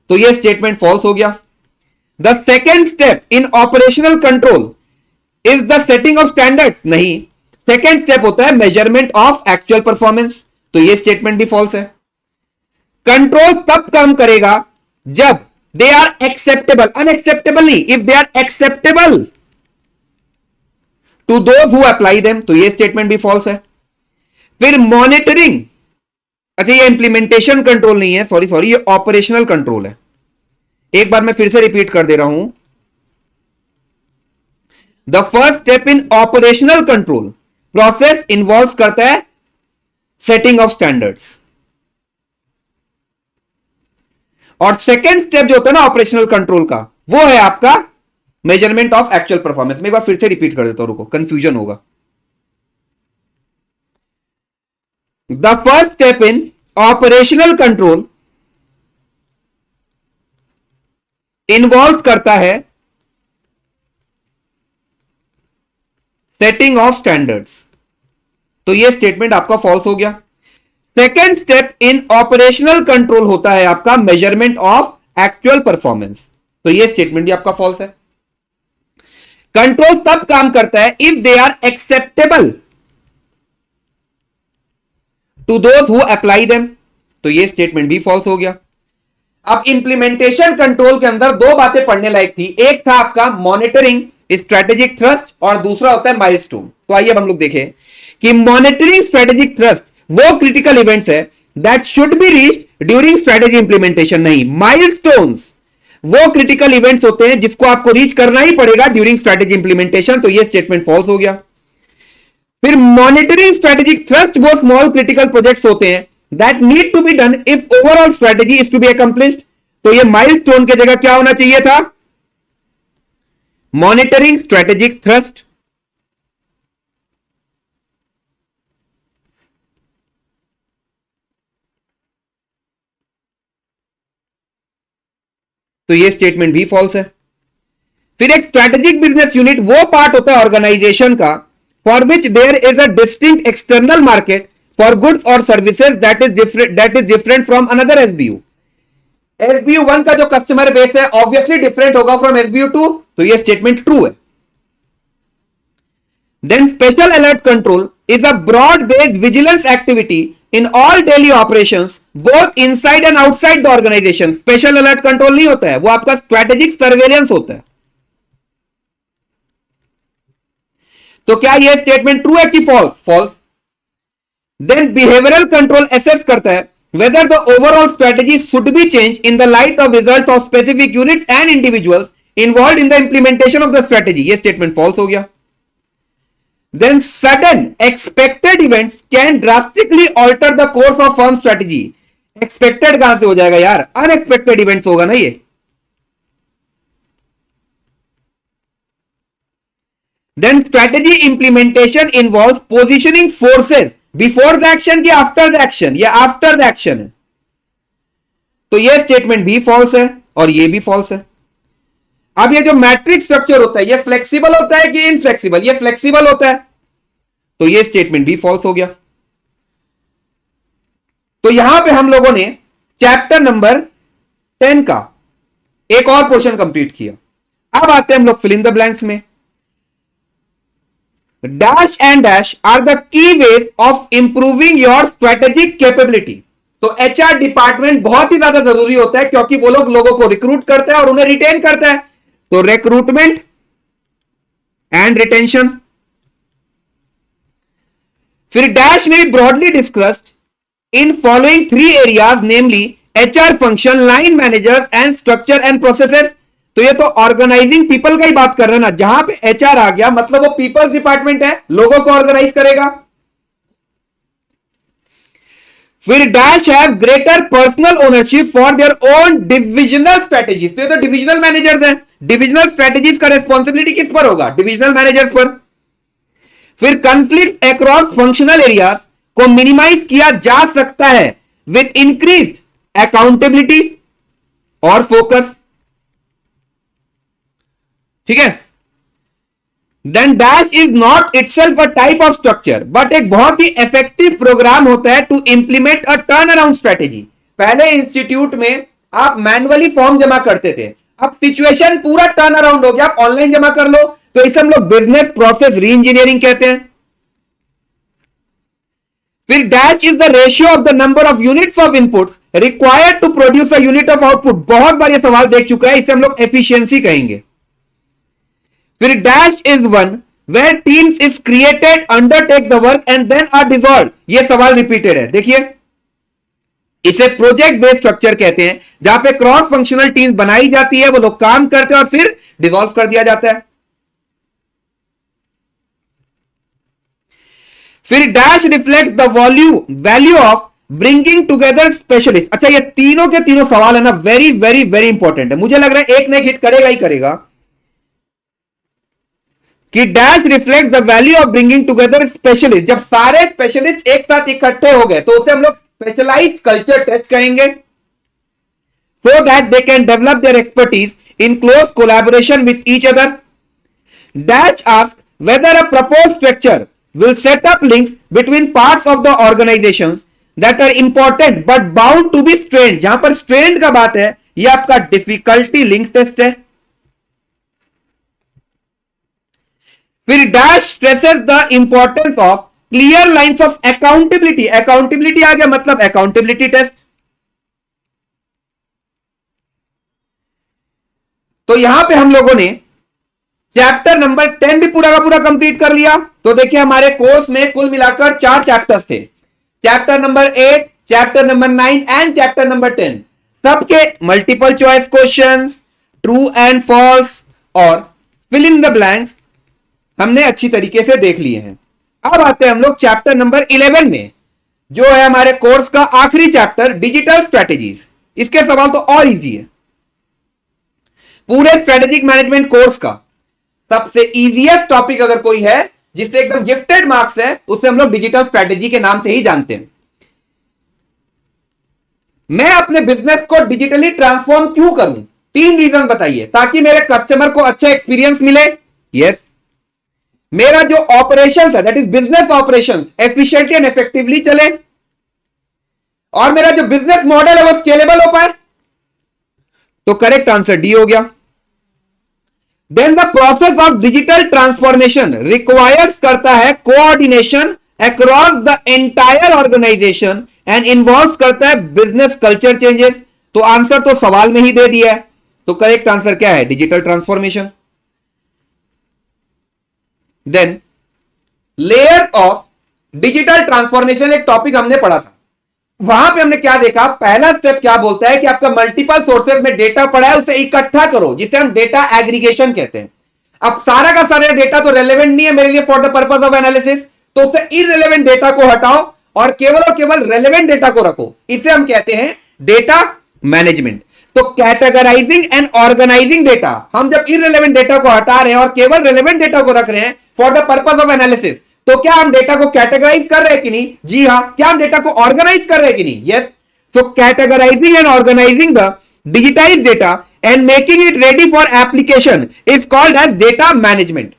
तो ये स्टेटमेंट फॉल्स हो गया। The second step in operational control is the setting of standard, नहीं, सेकंड स्टेप होता है मेजरमेंट ऑफ एक्चुअल परफॉर्मेंस, तो ये स्टेटमेंट भी फॉल्स है। कंट्रोल तब काम करेगा जब दे आर एक्सेप्टेबल, अनएक्सेप्टेबल नहीं, if they are acceptable to those who apply them, तो ये स्टेटमेंट भी फॉल्स है। फिर मॉनिटरिंग, अच्छा ये इंप्लीमेंटेशन कंट्रोल नहीं है, सॉरी ये ऑपरेशनल कंट्रोल है। एक बार मैं फिर से रिपीट कर दे रहा हूं, the first step in operational control process involve करता है सेटिंग ऑफ स्टैंडर्ड्स, और सेकेंड स्टेप जो होता है ना ऑपरेशनल कंट्रोल का, वो है आपका मेजरमेंट ऑफ एक्चुअल परफॉर्मेंस। मैं एक बार फिर से रिपीट कर देता हूं, रुको कंफ्यूजन होगा। The first step in operational control involve करता है सेटिंग ऑफ स्टैंडर्ड्स, तो यह स्टेटमेंट आपका फॉल्स हो गया। Second step in operational control होता है आपका मेजरमेंट ऑफ एक्चुअल परफॉर्मेंस, तो यह स्टेटमेंट भी आपका फॉल्स है। कंट्रोल तब काम करता है if they are acceptable to those who apply them, तो यह स्टेटमेंट भी फॉल्स हो गया। अब इंप्लीमेंटेशन कंट्रोल के अंदर दो बातें पढ़ने लायक थी, एक था आपका मॉनिटरिंग स्ट्रेटेजिक थ्रस्ट और दूसरा होता है माइलस्टोन। तो आइए अब हम लोग देखें कि मॉनिटरिंग स्ट्रेटेजिक थ्रस्ट वो क्रिटिकल इवेंट्स है that should be reached during strategy implementation, नहीं, माइलस्टोन्स वो क्रिटिकल इवेंट्स होते हैं जिसको आपको रीच करना ही पड़ेगा ड्यूरिंग स्ट्रेटेजी इंप्लीमेंटेशन, तो ये स्टेटमेंट फॉल्स हो गया। फिर मॉनिटरिंग स्ट्रेटेजिक थ्रस्ट वो स्मॉल क्रिटिकल प्रोजेक्ट्स होते हैं that need to be done if overall strategy is to be accomplished, तो ये माइलस्टोन की जगह क्या होना चाहिए था? Monitoring strategic thrust. तो ये स्टेटमेंट भी फॉल्स है। फिर एक स्ट्रेटेजिक बिजनेस यूनिट वो पार्ट होता है ऑर्गेनाइजेशन का for which there is a distinct external market for goods और services that is different from another SBU. SBU 1 का जो कस्टमर बेस है ऑब्वियसली डिफरेंट होगा फ्रॉम एसबीयू 2, तो ये स्टेटमेंट ट्रू है। Then special alert control is a broad-based vigilance activity in all daily operations, both inside and outside the organization. Special alert control नहीं होता है, वो आपका strategic surveillance होता है. तो क्या ये स्टेटमेंट ट्रू है कि false? False. Then behavioural control assess करता है whether the overall strategy should be changed in the light of results of specific units and individuals involved in the implementation of the strategy. ये statement false हो गया. Then sudden expected events can drastically alter the course of firm strategy. Expected कहां से हो जाएगा यार? Unexpected events होगा ना ये. Then strategy implementation involves positioning forces before the action कि after the action, या after the action है. तो ये स्टेटमेंट भी फॉल्स है और ये भी फॉल्स है. अब ये जो मैट्रिक्स स्ट्रक्चर होता है ये फ्लेक्सिबल होता है कि इनफ्लेक्सिबल? ये फ्लेक्सिबल होता है, तो ये स्टेटमेंट भी फॉल्स हो गया. तो यहां पे हम लोगों ने चैप्टर नंबर 10 का एक और पोर्शन कंप्लीट किया. अब आते हैं हम लोग फिल इन द ब्लैंक्स में. Dash and dash are the key ways of improving your strategic capability. तो एचआर डिपार्टमेंट बहुत ही ज्यादा जरूरी होता है क्योंकि वो लोग लोगों को रिक्रूट करता है और उन्हें रिटेन करता है. तो रिक्रूटमेंट एंड रिटेंशन. फिर डैश में भी broadly discussed in following 3 areas, namely HR function, line managers and structure and processes. तो ये तो ऑर्गेनाइजिंग पीपल का ही बात कर रहे हैं ना. जहां पे एचआर आ गया मतलब वो पीपल्स डिपार्टमेंट है, लोगों को ऑर्गेनाइज करेगा. फिर dash have greater personal ownership for their own divisional strategies. तो ये तो डिविजनल मैनेजर्स हैं. डिविजनल स्ट्रेटेजीज का रिस्पॉन्सिबिलिटी किस पर होगा? डिविजनल मैनेजर्स पर. फिर कंफ्लिक्ट अक्रॉस फंक्शनल एरिया को मिनिमाइज किया जा सकता है विथ इंक्रीज अकाउंटेबिलिटी और फोकस. ठीक है. Then dash is not itself a type of structure but एक बहुत ही इफेक्टिव प्रोग्राम होता है to implement a turn around strategy. पहले इंस्टीट्यूट में आप मैनुअली फॉर्म जमा करते थे, अब सिचुएशन पूरा टर्न अराउंड हो गया, आप ऑनलाइन जमा कर लो. तो इसे हम लोग बिजनेस प्रोसेस री इंजीनियरिंग कहते हैं. फिर dash is the ratio of the number of units of inputs required to produce a unit of output. बहुत बार ये सवाल देख चुका है, इसे हम लोग एफिशिएंसी कहेंगे. फिर dash is one where teams is created, undertake the work and then are dissolve. ये सवाल रिपीटेड है. देखिए इसे प्रोजेक्ट बेस्ड स्ट्रक्चर कहते हैं जहां पे क्रॉस फंक्शनल टीम्स बनाई जाती है, वो लोग काम करते हैं और फिर डिसॉल्व कर दिया जाता है. फिर dash reflect the value of bringing together specialist. अच्छा ये तीनों के तीनों सवाल है ना, वेरी वेरी वेरी इंपॉर्टेंट है. मुझे लग रहा है एक ना एक हिट करेगा ही करेगा कि dash reflect the value of bringing together specialist. जब सारे स्पेशलिस्ट एक साथ इकट्ठे हो गए तो उसे हम लोग स्पेशलाइज्ड कल्चर टेस्ट कहेंगे, so that they can develop their expertise in close collaboration with each other. Dash ask whether a proposed structure will set up links between parts of the organizations that are important but bound to be strained. जहां पर strained का बात है, यह आपका difficulty link test है. फिर dash stresses the importance of clear lines of accountability. accountability आ गया मतलब accountability test. तो यहां पे हम लोगों ने चैप्टर नंबर 10 भी पूरा का पूरा कंप्लीट कर लिया. तो देखिए हमारे कोर्स में कुल मिलाकर 4 चैप्टर्स थे. Chapter number 8, chapter number 9 and chapter number 10. सबके multiple choice questions, true and false और फिल इन द ब्लैंक्स हमने अच्छी तरीके से देख लिए हैं. अब आते हैं हम लोग चैप्टर नंबर 11 में, जो है हमारे कोर्स का आखिरी चैप्टर, डिजिटल स्ट्रेटेजीज. इसके सवाल तो और इजी है. पूरे स्ट्रेटेजिक मैनेजमेंट कोर्स का सबसे इजीएस्ट टॉपिक अगर कोई है जिससे एकदम गिफ्टेड मार्क्स है, उसे हम लोग डिजिटल स्ट्रेटेजी के नाम से ही जानते हैं. मैं अपने बिजनेस को डिजिटली ट्रांसफॉर्म क्यों करूं? 3 रीजन बताइए. ताकि मेरे कस्टमर को अच्छा एक्सपीरियंस मिले. यस. मेरा जो ऑपरेशन है that is business operation efficiently and effectively चले. और मेरा जो बिजनेस मॉडल है वो स्केलेबल हो पाए. तो करेक्ट आंसर डी हो गया. Then the process of digital transformation requires करता है coordination across the entire organisation and involve करता है बिजनेस कल्चर चेंजेस। तो आंसर तो सवाल में ही दे दिया है, तो करेक्ट आंसर क्या है? Digital transformation. Then layer of digital transformation एक टॉपिक हमने पढ़ा था, वहां पे हमने क्या देखा? पहला स्टेप क्या बोलता है कि आपका मल्टीपल सोर्सेज में डेटा पड़ा है, उसे इकट्ठा करो, जिसे हम डेटा एग्रीगेशन कहते हैं। अब सारा का सारा डेटा तो रेलेवेंट नहीं है मेरे लिए for the purpose of analysis, तो उससे इररिलेवेंट डेटा को हटाओ और केवल रेलेवेंट डेटा को रखो, इसे हम कहते हैं डेटा मैनेजमेंट। तो कैटेगराइजिंग एंड ऑर्गेनाइजिंग डेटा, हम जब इररिलेवेंट डेटा को हटा रहे हैं और केवल रेलेवेंट डेटा को रख रहे हैं for the purpose of analysis, तो क्या हम डेटा को कैटेगराइज कर रहे हैं कि नहीं? जी हां। क्या हम डेटा को ऑर्गेनाइज कर रहे हैं कि नहीं? Yes. So categorizing and organizing the digitize data and making it ready for application is called as data management.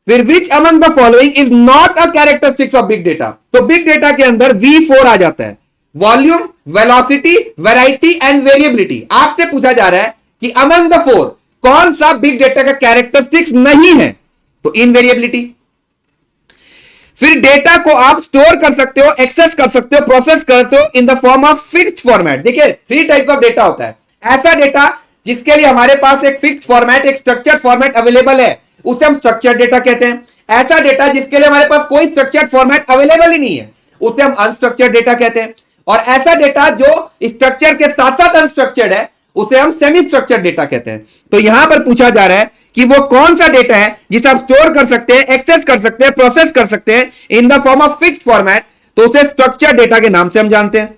फिर which among the following is not a characteristics of big data? तो big data के अंदर V4 आ जाता है, volume, velocity, variety and variability. आपसे पूछा जा रहा है कि अमंग द फोर कौन सा बिग डेटा का कैरेक्टरिस्टिक्स नहीं है? तो इनवेरिएबिलिटी। फिर डेटा को आप स्टोर कर सकते हो, एक्सेस कर सकते हो, प्रोसेस करते हो in the form of fixed format. देखिए 3 टाइप ऑफ डेटा होता है। ऐसा डेटा जिसके लिए हमारे पास एक फिक्स्ड फॉर्मेट, एक स्ट्रक्चर्ड फॉर्मेट अवेलेबल है, उसे हम स्ट्रक्चर्ड डेटा कहते हैं। ऐसा डेटा जिसके लिए हमारे पास कोई स्ट्रक्चर्ड फॉर्मेट अवेलेबल ही नहीं है, उसे हम अनस्ट्रक्चर्ड डेटा कहते हैं। और ऐसा डेटा जो स्ट्रक्चर के साथ साथ अनस्ट्रक्चर्ड है, उसे हम सेमी स्ट्रक्चर्ड डेटा कहते हैं। तो यहां पर पूछा जा रहा है कि वो कौन सा डेटा है जिसे आप स्टोर कर सकते हैं, एक्सेस कर सकते हैं, प्रोसेस कर सकते हैं in the form of fixed format, तो उसे स्ट्रक्चर्ड डेटा के नाम से हम जानते हैं।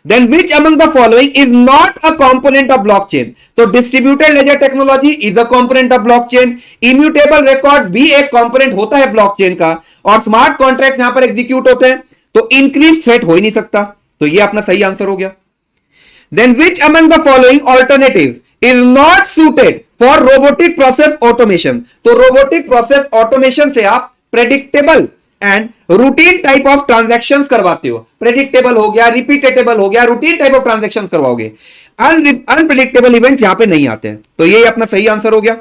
Then which among the following is not a component of blockchain? तो distributed ledger technology is a component of blockchain, immutable record भी एक कंपोनेंट होता है ब्लॉकचेन का, और स्मार्ट कॉन्ट्रैक्ट यहां पर एग्जीक्यूट होते हैं, तो इंक्रीज थ्रेट हो ही नहीं सकता। तो ये अपना सही आंसर हो गया। Then which among the following alternatives is not suited for robotic process automation? तो रोबोटिक प्रोसेस ऑटोमेशन से आप predictable and routine type of transactions करवाते हो। प्रेडिक्टेबल हो गया, रिपीटेबल हो गया, रूटीन टाइप ऑफ ट्रांजैक्शंस करवाओगे। अनप्रेडिक्टेबल इवेंट्स यहां पे नहीं आते हैं, तो ये अपना सही आंसर हो गया।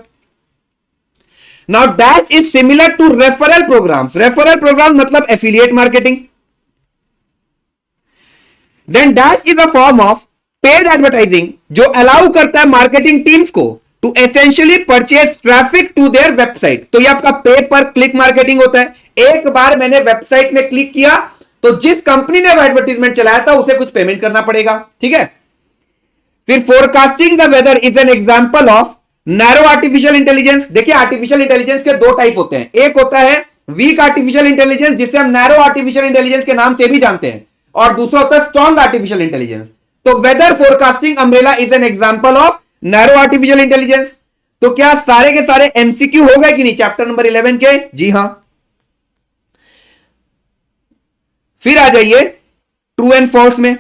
Now dash is similar to referral programs. Referral program मतलब affiliate marketing. Then dash is a form of paid advertising जो अलाउ करता है मार्केटिंग टीम्स को to essentially purchase traffic to their website. तो ये आपका पे पर क्लिक मार्केटिंग होता है। एक बार मैंने वेबसाइट में क्लिक किया तो जिस कंपनी ने एडवर्टीजमेंट चलाया था उसे कुछ पेमेंट करना पड़ेगा, ठीक है। फिर forecasting the weather is an example of narrow artificial intelligence. देखिए आर्टिफिशियल इंटेलिजेंस के 2 टाइप होते हैं, एक होता है वीक आर्टिफिशियल इंटेलिजेंस जिसे हम नैरो आर्टिफिशियल इंटेलिजेंस के नाम से भी जानते हैं, और दूसरा होता है स्ट्रॉन्ग आर्टिफिशियल इंटेलिजेंस। तो weather forecasting umbrella is an example of narrow artificial intelligence. तो क्या सारे के सारे एमसीक्यू हो गए कि नहीं चैप्टर नंबर 11 के? जी हां। फिर आ जाइए ट्रू एंड फॉल्स में।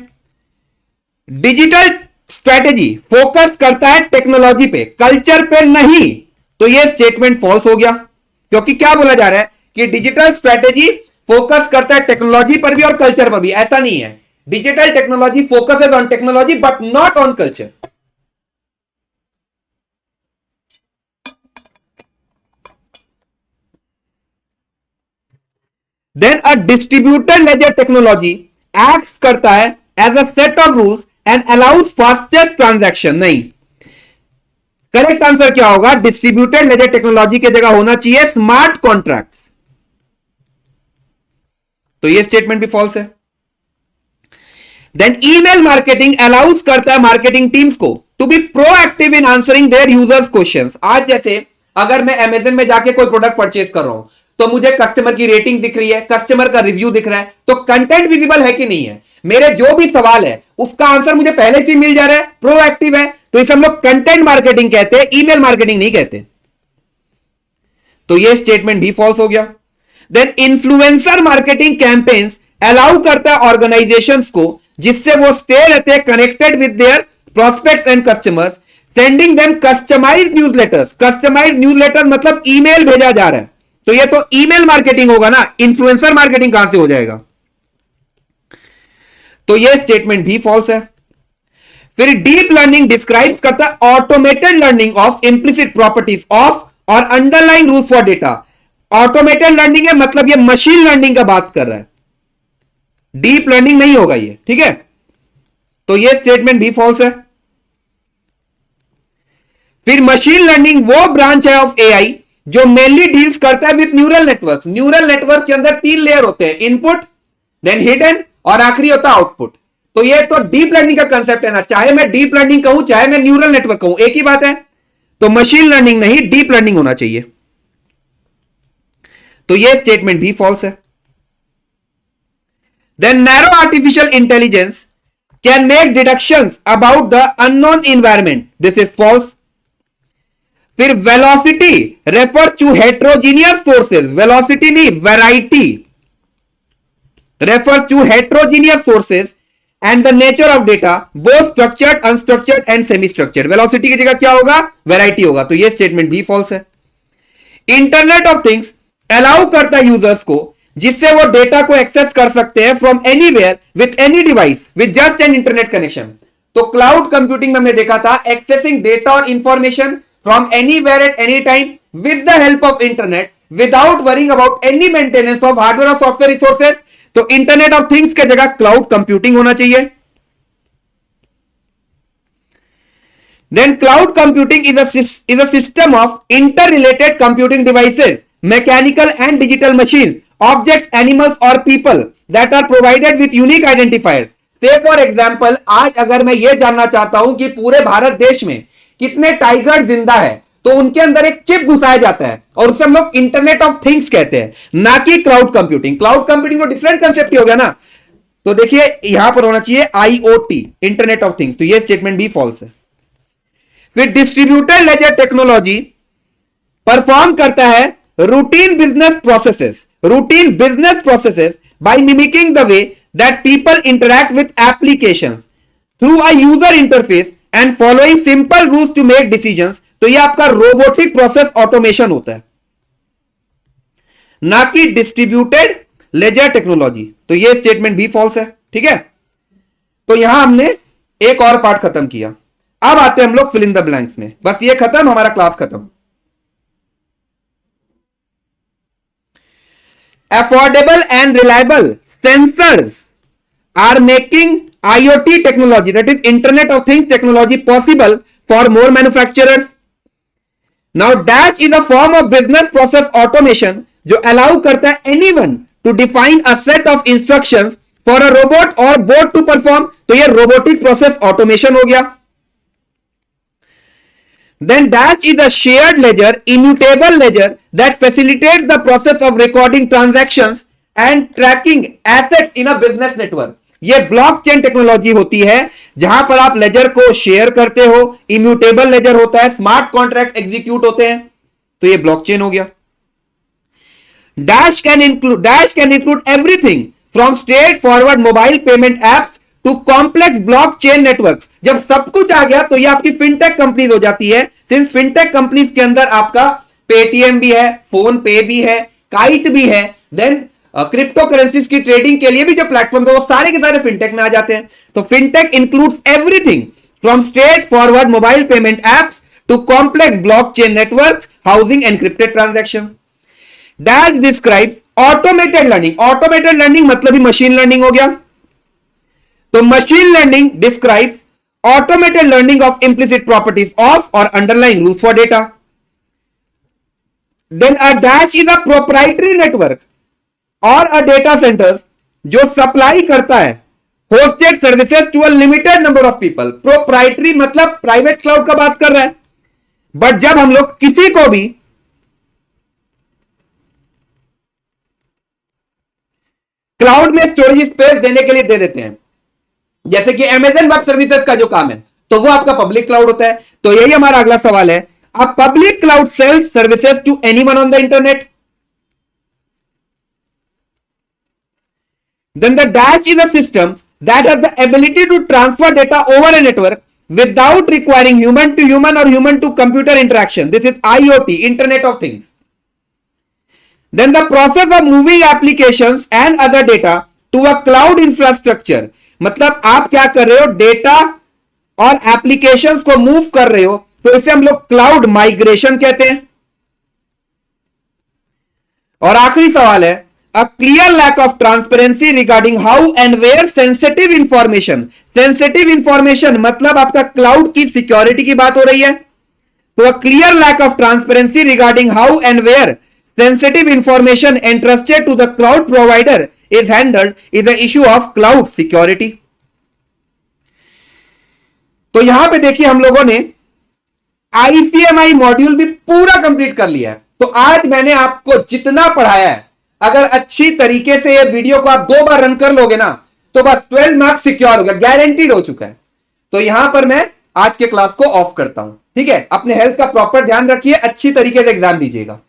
डिजिटल स्ट्रैटेजी फोकस करता है टेक्नोलॉजी पे, कल्चर पे नहीं। तो यह स्टेटमेंट फॉल्स हो गया, क्योंकि क्या बोला जा रहा है कि डिजिटल स्ट्रैटेजी फोकस करता है टेक्नोलॉजी पर भी और कल्चर पर भी। ऐसा नहीं है, digital technology focuses on technology but not on culture. Then a distributed ledger technology acts करता है as a set of rules and allows fastest transaction। नहीं, करेक्ट आंसर क्या होगा? डिस्ट्रीब्यूटेड लेजर टेक्नोलॉजी की जगह होना चाहिए स्मार्ट कॉन्ट्रैक्ट। तो ये स्टेटमेंट भी फॉल्स है। देन ईमेल मार्केटिंग अलाउज करता है मार्केटिंग टीम्स को to be proactive in answering their users questions. आज जैसे अगर मैं अमेजन में जाके कोई प्रोडक्ट परचेज कर रहा हूं तो मुझे कस्टमर की रेटिंग दिख रही है, कस्टमर का रिव्यू दिख रहा है, तो कंटेंट विजिबल है कि नहीं है? मेरे जो भी सवाल है उसका आंसर मुझे पहले से मिल जा रहा है, प्रोएक्टिव है, तो इसे हम लोग कंटेंट मार्केटिंग कहते हैं, ईमेल मार्केटिंग नहीं कहते। तो यह स्टेटमेंट भी फॉल्स हो गया। Then influencer marketing campaigns allow करता है ऑर्गेनाइजेशंस को, जिससे वो स्टे रहते हैं connected with their prospects and customers, sending them customised newsletters. Customised newsletter मतलब ईमेल भेजा जा रहा है, तो ये तो ईमेल मार्केटिंग होगा ना, इन्फ्लुएंसर मार्केटिंग कहां से हो जाएगा? तो ये स्टेटमेंट भी फॉल्स है। फिर डीप लर्निंग डिस्क्राइब करता है automated learning of implicit properties of और underlying rules for data. Automated learning है मतलब ये मशीन लर्निंग का बात कर रहा है, डीप लर्निंग नहीं होगा ये, ठीक है। तो ये स्टेटमेंट भी फॉल्स है। फिर मशीन लर्निंग वो ब्रांच है ऑफ एआई जो मेनली डील्स करता है with neural network. Neural network के अंदर 3 लेयर होते हैं, इनपुट, देन हिडन और आखिरी होता है आउटपुट। तो ये तो डीप लर्निंग का कंसेप्ट है ना, चाहे मैं डीप लर्निंग कहूं चाहे मैं न्यूरल नेटवर्क कहूं, एक ही बात है। तो मशीन लर्निंग नहीं, डीप लर्निंग होना चाहिए। तो ये स्टेटमेंट भी फॉल्स है। Then narrow artificial intelligence can make deductions about the unknown environment, this is false. फिर velocity refers to heterogeneous sources, velocity नहीं variety refers to heterogeneous sources and the nature of data, both structured, unstructured and semi-structured. Velocity की जगह क्या होगा, variety होगा। तो ये statement भी फॉल्स है। इंटरनेट ऑफ थिंग्स अलाउ करता है यूजर्स को, जिससे वो डेटा को एक्सेस कर सकते हैं from anywhere with any device with just an internet connection. तो क्लाउड कंप्यूटिंग में हमने देखा था एक्सेसिंग डेटा और information from anywhere at any time with the help of internet without worrying about any maintenance of hardware और software resources. तो internet of things के जगह क्लाउड कंप्यूटिंग होना चाहिए। Then cloud computing is a system of interrelated computing devices, mechanical and digital machines, objects, animals और people that are provided with unique identifiers. Say for example आज अगर मैं यह जानना चाहता हूं कि पूरे भारत देश में कितने टाइगर जिंदा है, तो उनके अंदर एक चिप घुसाया जाता है और उसे हम लोग इंटरनेट ऑफ थिंग्स कहते हैं, ना कि क्लाउड कंप्यूटिंग। क्लाउड कंप्यूटिंग तो डिफरेंट कंसेप्ट हो गया ना। तो देखिए यहां पर होना चाहिए आईओटी, इंटरनेट ऑफ थिंग्स। तो ये स्टेटमेंट भी फॉल्स है। फिर डिस्ट्रीब्यूटेड लेजर टेक्नोलॉजी परफॉर्म करता है routine business processes by mimicking the way that people interact with applications through a user interface and following simple rules to make decisions. तो यह आपका रोबोटिक प्रोसेस ऑटोमेशन होता है, ना कि डिस्ट्रीब्यूटेड लेजर टेक्नोलॉजी। तो यह स्टेटमेंट भी फॉल्स है, ठीक है। तो यहां हमने एक और पार्ट खत्म किया। अब आते हैं हम लोग फिल इन द ब्लैंक्स में। बस ये खत्म, हमारा क्लास खत्म। Affordable and reliable sensors are making IoT technology, that is Internet of Things technology, possible for more manufacturers. Now Dash is a form of business process automation जो allow करता है anyone to define a set of instructions for a robot or bot to perform। तो ये robotic process automation हो गया। Then Dash is a shared ledger, immutable ledger that facilitates the process of recording transactions and tracking assets in a business network। ये blockchain technology होती है जहां पर आप लेजर को शेयर करते हो, इम्यूटेबल लेजर होता है, स्मार्ट कॉन्ट्रैक्ट एग्जीक्यूट होते हैं। तो ये ब्लॉकचेन हो गया। Dash can include everything from straightforward mobile payment apps to complex blockchain network. जब सब कुछ आ गया तो ये आपकी फिनटेक कंपनीज हो जाती है। सिंस फिनटेक कंपनीज के अंदर आपका पेटीएम भी है, फोन पे भी है, काइट भी है, देन क्रिप्टो करेंसीज की ट्रेडिंग के लिए भी जो प्लेटफॉर्म है वो सारे के सारे फिनटेक में आ जाते हैं। तो fintech includes everything from straightforward mobile payment apps to complex blockchain networks housing encrypted transaction. Dash describes automated learning. Automated learning मतलब ही मशीन लर्निंग हो गया। तो machine learning describes automated learning of implicit properties of और underlying rules for data. Then a dash is a proprietary network और a data center जो supply करता है hosted services to a limited number of people. Proprietary मतलब private cloud का बात कर रहा है। बट जब हम लोग किसी को भी क्लाउड में स्टोरेज स्पेस देने के लिए दे देते हैं, जैसे कि अमेज़न वेब सर्विसेज का जो काम है, तो वो आपका पब्लिक क्लाउड होता है। तो यही हमारा अगला सवाल है, a public cloud sells services to anyone on the internet. Then the dash is a system that has the ability to transfer data over a network without requiring human to human or human to computer interaction. This is IoT, Internet of Things. Then the process of moving applications and other data to a cloud infrastructure, मतलब आप क्या कर रहे हो, data और applications को move कर रहे हो तो इसे हम लोग क्लाउड माइग्रेशन कहते हैं। और आखिरी सवाल है, a clear lack of transparency regarding how and where sensitive information, sensitive information मतलब आपका क्लाउड की सिक्योरिटी की बात हो रही है, तो a clear lack of transparency regarding how and where sensitive information entrusted to the cloud provider is handled is the issue of cloud security। तो यहां पे देखिए हम लोगों ने ICMI मॉड्यूल भी पूरा कंप्लीट कर लिया है। तो आज मैंने आपको जितना पढ़ाया है, अगर अच्छी तरीके से ये वीडियो को आप 2 बार रन कर लोगे ना तो बस 12 मार्क्स सिक्योर हो गया, गारंटीड हो चुका है। तो यहां पर मैं आज के क्लास को ऑफ करता हूं। ठीक है, अपने हेल्थ का प्रॉपर ध्यान रखिए, अच्छी तरीके से एग्जाम दीजिएगा।